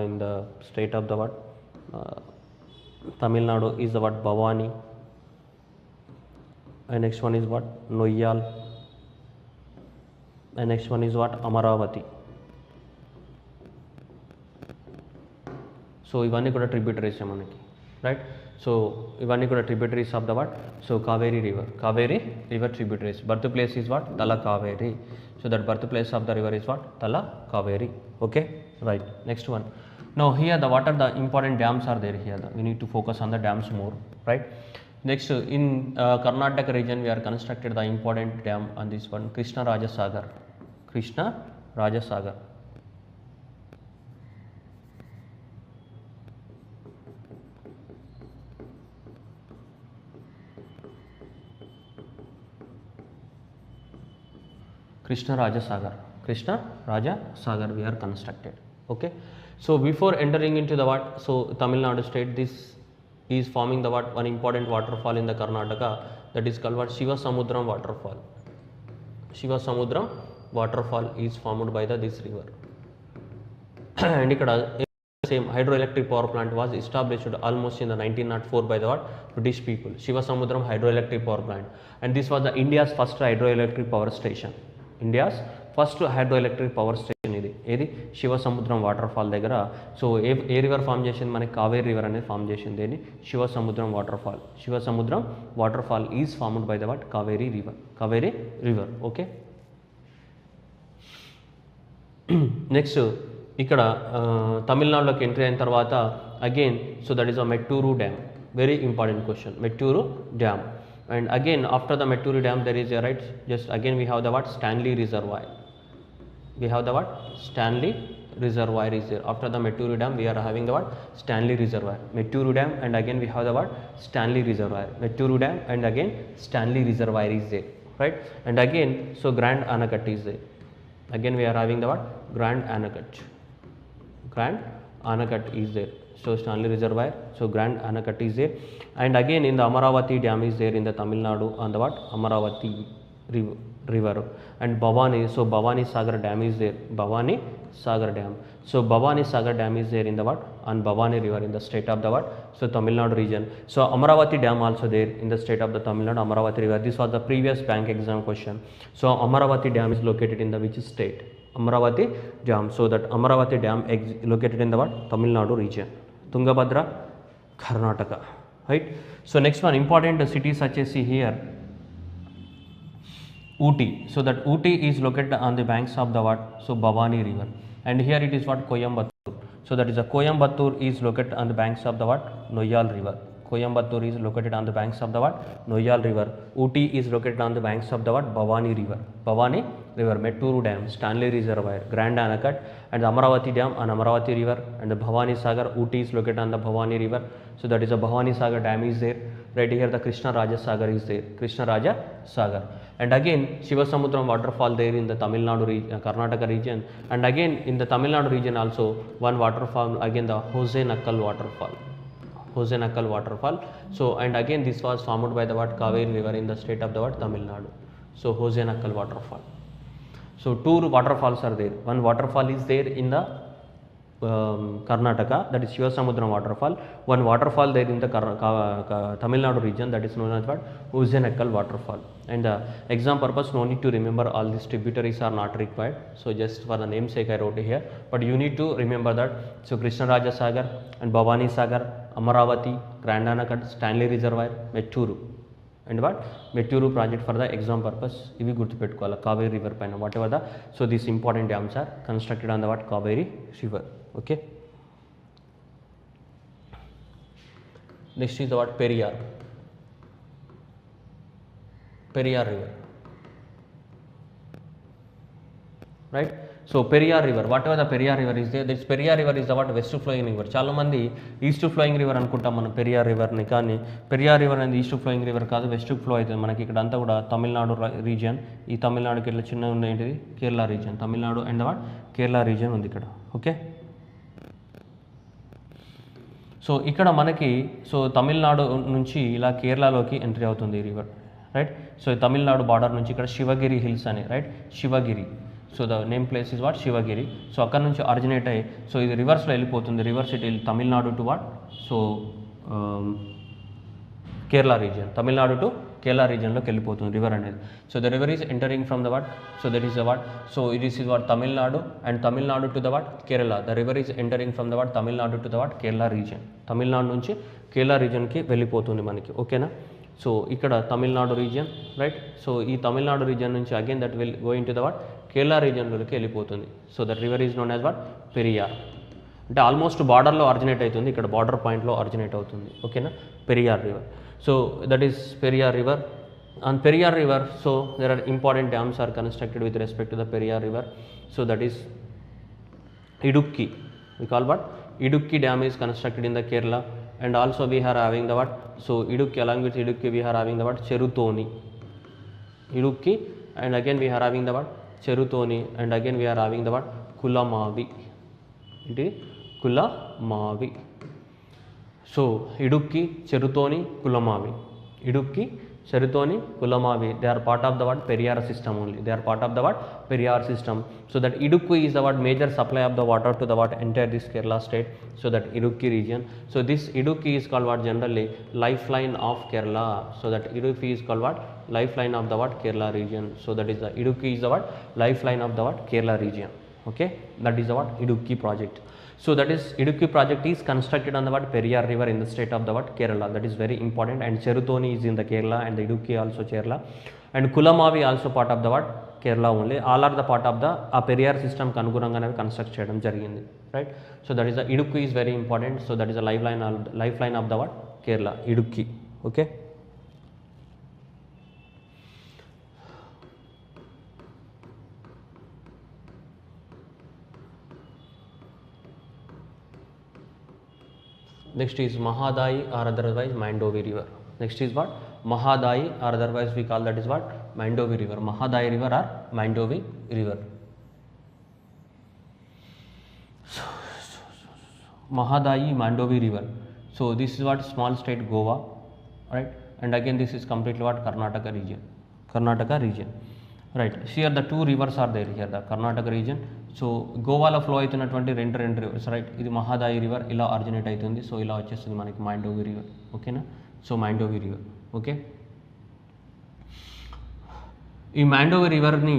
in the state of the what, Tamil Nadu is the what, Bhavani, and next one is what, Noyal, and next one is what, Amaravati. So ఇవన్నీ కూడా tributaries మనకి, right. So ఇవన్నీ కూడా tributaries of the what, so Kaveri river tributaries. Birth place is what, Tala Kaveri. So that birth place of the river is what, Tala Kaveri. Okay, right. Next one, now here the what are the important dams are there here, we need to focus on the dams more, right. Next in Karnataka region we are constructed the important dam on this one, Krishna Raja Sagar. Krishna Raja Sagar we are constructed. Okay, So before entering into the what, so Tamil Nadu state, this is forming the what, one important waterfall in the Karnataka, that is called what, Shiva Samudram waterfall. Shiva Samudram waterfall is formed by this river. And ikkada same hydroelectric power plant was established almost in the 1904 by the what, British people. Shiva Samudram hydroelectric power plant, and this was the India's first hydroelectric power station. India's first hydroelectric power station ఇది Shiva Samudram water fall దగ్గర. So ఏ river form చేసింది మనకి, Kaveri river అనేది form చేసింది. ఏది, Shiva Samudram waterfall. Shiva Samudram waterfall is formed by the what, Kaveri river. Okay, next ఇక్కడ తమిళనాడులోకి entry అయిన తర్వాత again, so that is uh Mettur dam. Very important question, Mettur dam. And again after the Metturu dam there is a right, just again we have the what, Stanley reservoir. We have the what, Stanley reservoir is there. After the Metturu dam we are having the what, Stanley reservoir. Metturu dam and again we have the what, Stanley reservoir. Metturu dam and again Stanley reservoir is there, right? And again so Grand Anacut is there. Again we are having the what, Grand Anacut is there. So Stanley reservoir, so Grand Anacut is there. And again in the Amaravati dam is there in the Tamil Nadu on the what, Amaravati river. And Bhavani, so Bhavani Sagar dam is there. Bhavani Sagar dam. So Bhavani Sagar dam is there in the what, on Bhavani river in the state of the what, so Tamil Nadu region. So Amaravati dam also there in the state of the Tamil Nadu, Amaravati river. This was the previous bank exam question. So Amaravati dam is located in the which state? Amaravati dam. So that Amaravati dam located in the what, Tamil Nadu region. Tungabhadra, Karnataka, right? So next one, important cities such as, see here, Ooty. So that Ooty is located on the banks of the what, so Bhavani river. And here it is what, Coimbatore. So that is a Coimbatore is located on the banks of the what, Noyal river. Coimbatore is located on the banks of the what, Noyal river. Ooty is located on the banks of the what, Bhavani river. Bhavani river, Metturu dam, Stanley reservoir, Grand Anacut, and the Amaravati dam on Amaravati river. And the Bhavani Sagar, Ooty is located on the Bhavani river. So that is a Bhavani Sagar dam is there. Right here the Krishna Raja Sagar is there. Krishna Raja Sagar. And again Shiva Samudram waterfall there in the Tamil Nadu Karnataka region. And again in the Tamil Nadu region also one waterfall, again the Hosenakkal waterfall. Hosenakkal waterfall. So and again this was formed by the what, Kaveri river in the state of the what, Tamil Nadu. So Hosenakkal waterfall. So two waterfalls are there. One waterfall is there in the Karnataka, that is Shiva Samudram waterfall. One waterfall there in the Tamil Nadu region, that is known as what, Hosenakkal waterfall. And the exam purpose, no need to remember all these tributaries are not required. So just for the namesake I wrote it here, but you need to remember that. So Krishna Raja Sagar and Bhavani Sagar, Amaravati, Grand Anacut, Stanley reservoir, Metturu. And what, Metturu project for the exam purpose. Ivi gurtu pettukovala, Kaveri river paina, whatever the, so these important dams are constructed on the what, Kaveri river. Okay. Next is the what, Periyar river, right? So Periyar river, whatever the Periyar river is there, this Periyar river is the what, west flowing river. Chala mandi east flowing river anukuntam mana Periyar river ni, kaani Periyar river and east flowing river kaadu, west flow aitadi manaki ikkada anta kuda Tamil Nadu region. Ee Tamil Nadu ki itla chinna undi entidi Kerala region. Tamil Nadu and the what, Kerala region undi ikkada. Okay. So ఇక్కడ మనకి, so Tamil Nadu నుంచి ఇలా కేరళలోకి entry అవుతుంది ఈ river, right? So Tamil Nadu border నుంచి ఇక్కడ Sivagiri hills అని, right? Sivagiri, so the name place is what, Sivagiri. So అక్కడ నుంచి ఆరిజినేట్ అయ్యి, సో ఇది రివర్స్లో వెళ్ళిపోతుంది. Reverse it Tamil Nadu to what, so Kerala region, Tamil Nadu to Kerala రీజియన్లోకి వెళ్ళిపోతుంది రివర్ అనేది. So the river is entering from the what, so that is the what, so it is what Tamil Nadu and Tamil Nadu to the what, Kerala. The river is entering from the what, Tamil Nadu to the what, Kerala region. Tamil Nadu నుంచి కేరళ రీజియన్కి వెళ్ళిపోతుంది మనకి, ఓకేనా? So ఇక్కడ Tamil Nadu region, right? So ఈ Tamil Nadu region నుంచి again that will going to the what, Kerala రీజియన్లోకి వెళ్ళిపోతుంది. So that river is known as what, Periyar. అంటే almost బార్డర్లో ఆరిజినేట్ అవుతుంది, ఇక్కడ బార్డర్ పాయింట్లో ఆరిజినేట్ అవుతుంది, ఓకేనా? Periyar river. So that is Periyar river. On Periyar river, so there are important dams are constructed with respect to the Periyar river. So that is Idukki. We call what, Idukki dam is constructed in the Kerala, and also we are having the what, so Idukki, along with Idukki we are having the what, Cherutoni. Idukki, and again we are having the what, Cherutoni, and again we are having the what, Kulamavi. It is Kulamavi. So Idukki, Cheruthoni, Kulamavi. Idukki, Cheruthoni, Kulamavi, they are part of the what Periyar system only. They are part of the what Periyar system. So that Idukki is the what major supply of the water to the what entire this Kerala state. So that Idukki region. So this Idukki is called what generally lifeline of Kerala. So that Idukki is called what lifeline of the what Kerala region. So that is the Idukki is the what lifeline of the what Kerala region. Okay, that is the what Idukki project. So that is Idukki project is constructed on the what Periyar river in the state of the what Kerala. That is very important. And Cherutoni is in the Kerala and the Idukki also Kerala. And Kulamavi also part of the what Kerala only. All are the part of the Periyar system Kanuguranga construct cheyadam jarigindi, right? So that is the Idukki is very important. So that is a lifeline of the what Kerala, Idukki. Okay. Next is Mahadayi or otherwise Mandovi river. Next is what? Mahadayi or otherwise we call that is what? Mandovi river. Mahadayi river or Mandovi river. Mahadayi Mandovi river. So this is what small state Goa, right? And again this is completely what Karnataka region. Karnataka region. Right. Here the two rivers are there here, the Karnataka region. So గోవాలో flow అవుతున్నటువంటి రెండు rivers, right? ఇది Mahadayi river ఇలా originate అవుతుంది. So ఇలా వచ్చేస్తుంది మనకి Mandovi river. ఓకేనా? So Mandovi river. ఓకే, ఈ మాండోవి రివర్ని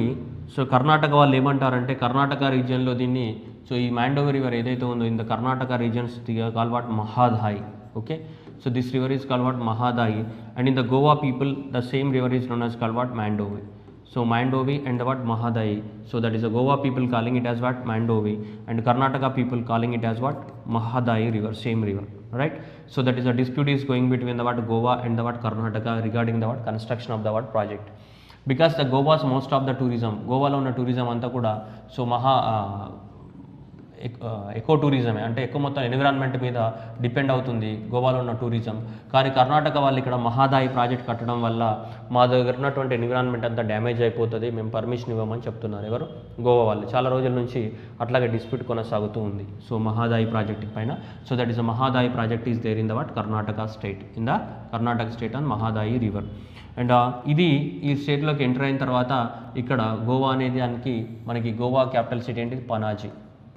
సో కర్ణాటక వాళ్ళు ఏమంటారంటే కర్ణాటక రీజియన్లో దీన్ని, సో ఈ మాండోవి రివర్ ఏదైతే ఉందో in the Karnataka regions call what Mahadayi. Okay, so this river is call what Mahadayi and in the Goa people the same river is known as call what Mandovi. So Mandovi and the what Mahadayi. So that is the Goa people calling it as what Mandovi and Karnataka people calling it as what Mahadayi river, same river, right? So that is a dispute is going between the what Goa and the what Karnataka regarding the what construction of the what project. Because the Goa's most of the tourism, Goa lo unna tourism anta kuda so eco టూరిజమే, అంటే ఎక్కువ మొత్తం environment మీద depend అవుతుంది గోవాలో ఉన్న tourism. కానీ కర్ణాటక వాళ్ళు ఇక్కడ మహాదాయి ప్రాజెక్ట్ కట్టడం వల్ల మా దగ్గర ఉన్నటువంటి ఎన్విరాన్మెంట్ అంతా డ్యామేజ్ అయిపోతుంది, మేము పర్మిషన్ ఇవ్వమని చెప్తున్నారు. ఎవరు? గోవా వాళ్ళు. చాలా రోజుల నుంచి అట్లాగే డిస్ప్యూట్ కొనసాగుతూ ఉంది సో మహాదాయి ప్రాజెక్ట్ పైన. So that is the Mahadayi project is there in the what Karnataka state, in the Karnataka state on Mahadayi river. And ఇది ఈ స్టేట్లోకి ఎంటర్ అయిన తర్వాత ఇక్కడ గోవా అనేది దానికి మనకి గోవా క్యాపిటల్ సిటీ ఏంటి? Panaji.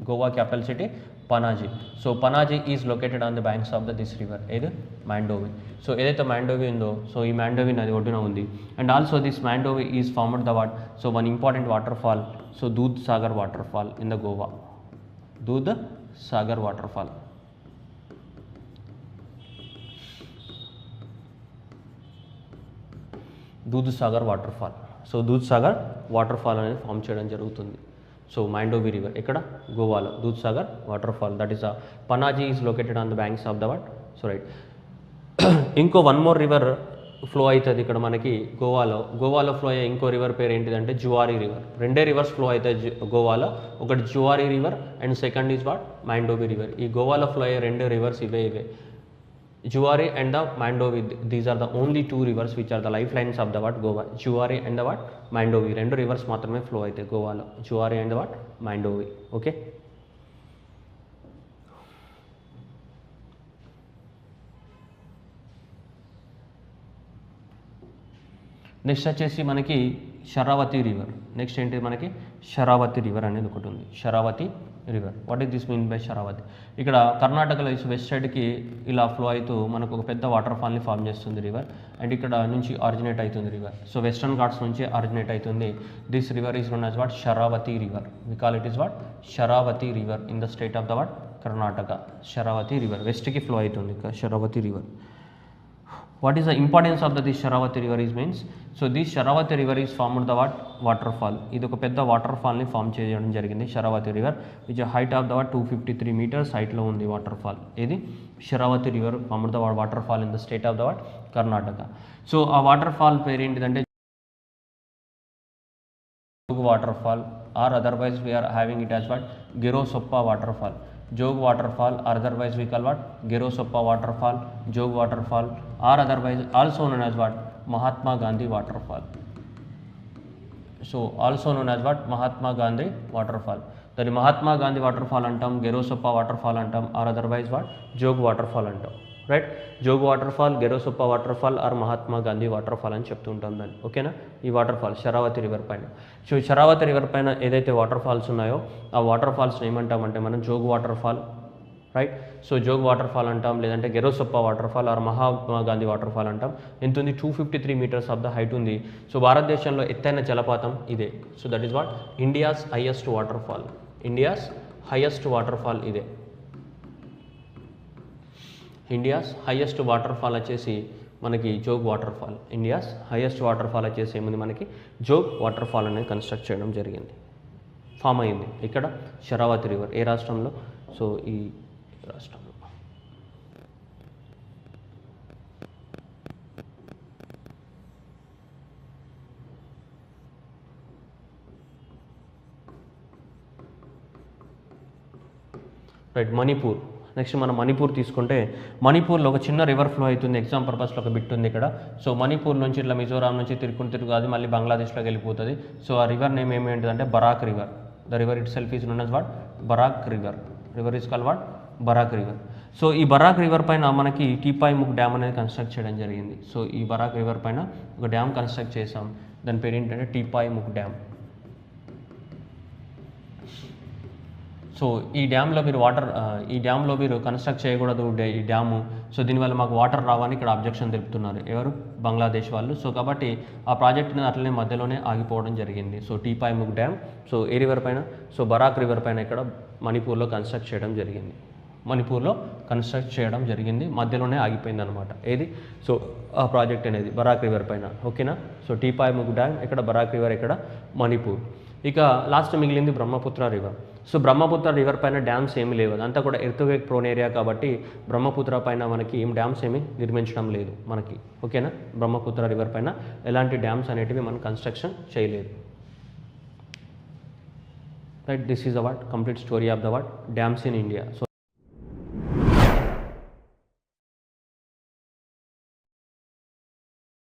Goa capital city Panaji. So Panaji is located on the banks of this river, either Mandovi. So edaithe Mandovi undo, so ee Mandovi nadi oduna undi. And also this Mandovi is formed the what? So one important waterfall, so Dudhsagar waterfall in the Goa. Dudhsagar waterfall. Dudhsagar waterfall. So Dudhsagar waterfall అనేది form చేయడం జరుగుతుంది. So Mandovi river ఎక్కడ? గోవాలో Dudhsagar waterfall. That is Panaji is located on the banks of the what. So right, ఇంకో one more river flow అవుతుంది ఇక్కడ మనకి గోవాలో ఫ్లో అయ్యే ఇంకో రివర్ పేరు ఏంటిదంటే జువారీ రివర్. రెండే రివర్స్ ఫ్లో అవుతాయి గోవాలో, ఒకటి Zuari river and second is what Mandovi river. ఈ గోవాలో ఫ్లో అయ్యే రెండు రివర్స్ ఇవే. Juari and the Mandovi, these are the only two rivers which are the lifelines of the what Goa. Juari and the what Mandovi, rendu rivers maatrame flow aithe Goa lo, Juari and the what Mandovi. Okay, next వచ్చేసి మనకి Sharavathi river. Next ఏంటి మనకి Sharavathi river అనేది ఒకటి ఉంది. Sharavati river, what is this mean by Sharavati? ఇక్కడ కర్ణాటకలో west సైడ్కి ఇలా ఫ్లో అవుతూ మనకు ఒక పెద్ద వాటర్ ఫాల్ని ఫామ్ చేస్తుంది రివర్. అండ్ ఇక్కడ నుంచి ఆరిజినేట్ అవుతుంది రివర్. సో వెస్టర్న్ ఘాట్స్ నుంచి ఆరిజినేట్ అవుతుంది. This river is known as what Sharavathi river. We call it is what Sharavathi river in the state of the what Karnataka. Sharavathi river వెస్ట్కి ఫ్లో అవుతుంది Sharavathi river. What is the importance of this Sharavati river is means, so this Sharavati river is formed the what waterfall. ఇది ఒక పెద్ద water ఫాల్ని form చేయడం జరిగింది Sharavati river, which height of the what 253 meters height లో ఉంది water fall. ఇది Sharavati river formed the water fall in the state of the what Karnataka. So ఆ water fall పేరు ఏంటిదంటే Jog waterfall, or otherwise we are having it as what Girosoppa waterfall. Jog waterfall, or otherwise we call what Girosoppa waterfall, Jog waterfall, or otherwise also known as what Mahatma Gandhi waterfall. So also known as what Mahatma Gandhi waterfall. దాన్ని Mahatma Gandhi waterfall అంటాం, Gerosoppa waterfall అంటాం, or otherwise what Jog waterfall అంటాం, right. Jog waterfall, Gerosoppa waterfall or Mahatma Gandhi waterfall అని చెప్తూ ఉంటాం దాన్ని, ఓకేనా. ఈ వాటర్ ఫాల్ శరావతి రివర్ పైన. సో శరావతి రివర్ పైన ఏదైతే వాటర్ ఫాల్స్ ఉన్నాయో ఆ వాటర్ ఫాల్స్ని ఏమంటామంటే మనం Jog waterfall, right. So Jog waterfall అంటాం, లేదంటే Gerosoppa waterfall or Mahatma Gandhi waterfall అంటాం. ఎంత ఉంది? 253 మీటర్స్ ఆఫ్ ద హైట్ ఉంది. సో భారతదేశంలో ఎత్తైన జలపాతం ఇదే. So that is what India's highest waterfall. India's highest waterfall ఇదే. ఇండియాస్ హైయెస్ట్ వాటర్ ఫాల్ వచ్చేసి మనకి Jog waterfall. India's highest waterfall వచ్చేసి ఏముంది మనకి జోగ్ వాటర్ ఫాల్ అనేది కన్స్ట్రక్ట్ చేయడం జరిగింది, ఫామ్ అయింది ఇక్కడ శరావతి రివర్. ఏ రాష్ట్రంలో? సో ఈ రాష్ట్రంలో. రైట్. మణిపూర్. నెక్స్ట్ మనం మణిపూర్ తీసుకుంటే మణిపూర్లో ఒక చిన్న రివర్ ఫ్లో అవుతుంది. ఎగ్జామ్ పర్పస్లో ఒక బిట్ ఉంది ఇక్కడ. సో మణిపూర్ నుంచి ఇట్లా మిజోరాం నుంచి తిరుగు అది మళ్ళీ బంగ్లాదేశ్లోకి వెళ్ళిపోతుంది. సో ఆ రివర్ నేమ్ ఏమేంటిదంటే Barak river. The river itself is known as what Barak river. River is called what Barak river. So ఈ బరాక్ రివర్ పైన మనకి టీపాయ్ముఖ్ డ్యామ్ అనేది కన్స్ట్రక్ట్ చేయడం జరిగింది. సో ఈ బరాక్ రివర్ పైన ఒక డ్యామ్ కన్స్ట్రక్ట్ చేసాం, దాని పేరు ఏంటంటే టీపాయ్ముఖ్ డ్యామ్. సో ఈ డ్యామ్లో మీరు కన్స్ట్రక్ట్ చేయకూడదు ఈ డ్యాము. సో దీనివల్ల మాకు వాటర్ రావని ఇక్కడ అబ్జెక్షన్ తెలుపుతున్నారు ఎవరు? బంగ్లాదేశ్ వాళ్ళు. సో కాబట్టి ఆ ప్రాజెక్ట్ని అట్లనే మధ్యలోనే ఆగిపోవడం జరిగింది. సో టీపాయ్ముఖ్ డ్యామ్ సో ఏ రివర్ పైన? సో బరాక్ రివర్ పైన ఇక్కడ మణిపూర్లో కన్స్ట్రక్ట్ చేయడం జరిగింది. మధ్యలోనే ఆగిపోయింది అనమాట. ఏది? సో ఆ ప్రాజెక్ట్ అనేది బరాక్ రివర్ పైన, ఓకేనా. సో టీపాయ్ముఖ్ డ్యామ్ ఇక్కడ, బరాక్ రివర్ ఇక్కడ, మణిపూర్. ఇక లాస్ట్ మిగిలింది Brahmaputra river. So Brahmaputra river పైన డ్యామ్స్ ఏమీ లేవు, అదంతా కూడా ఎర్త్క్వేక్ ప్రోన్ ఏరియా కాబట్టి బ్రహ్మపుత్ర పైన మనకి ఏం డ్యామ్స్ ఏమీ నిర్మించడం లేదు మనకి, ఓకేనా. బ్రహ్మపుత్ర రివర్ పైన ఎలాంటి డ్యామ్స్ అనేటివి మనం కన్స్ట్రక్షన్ చేయలేదు, right. This is అవాట్ complete story of the what dams in India. So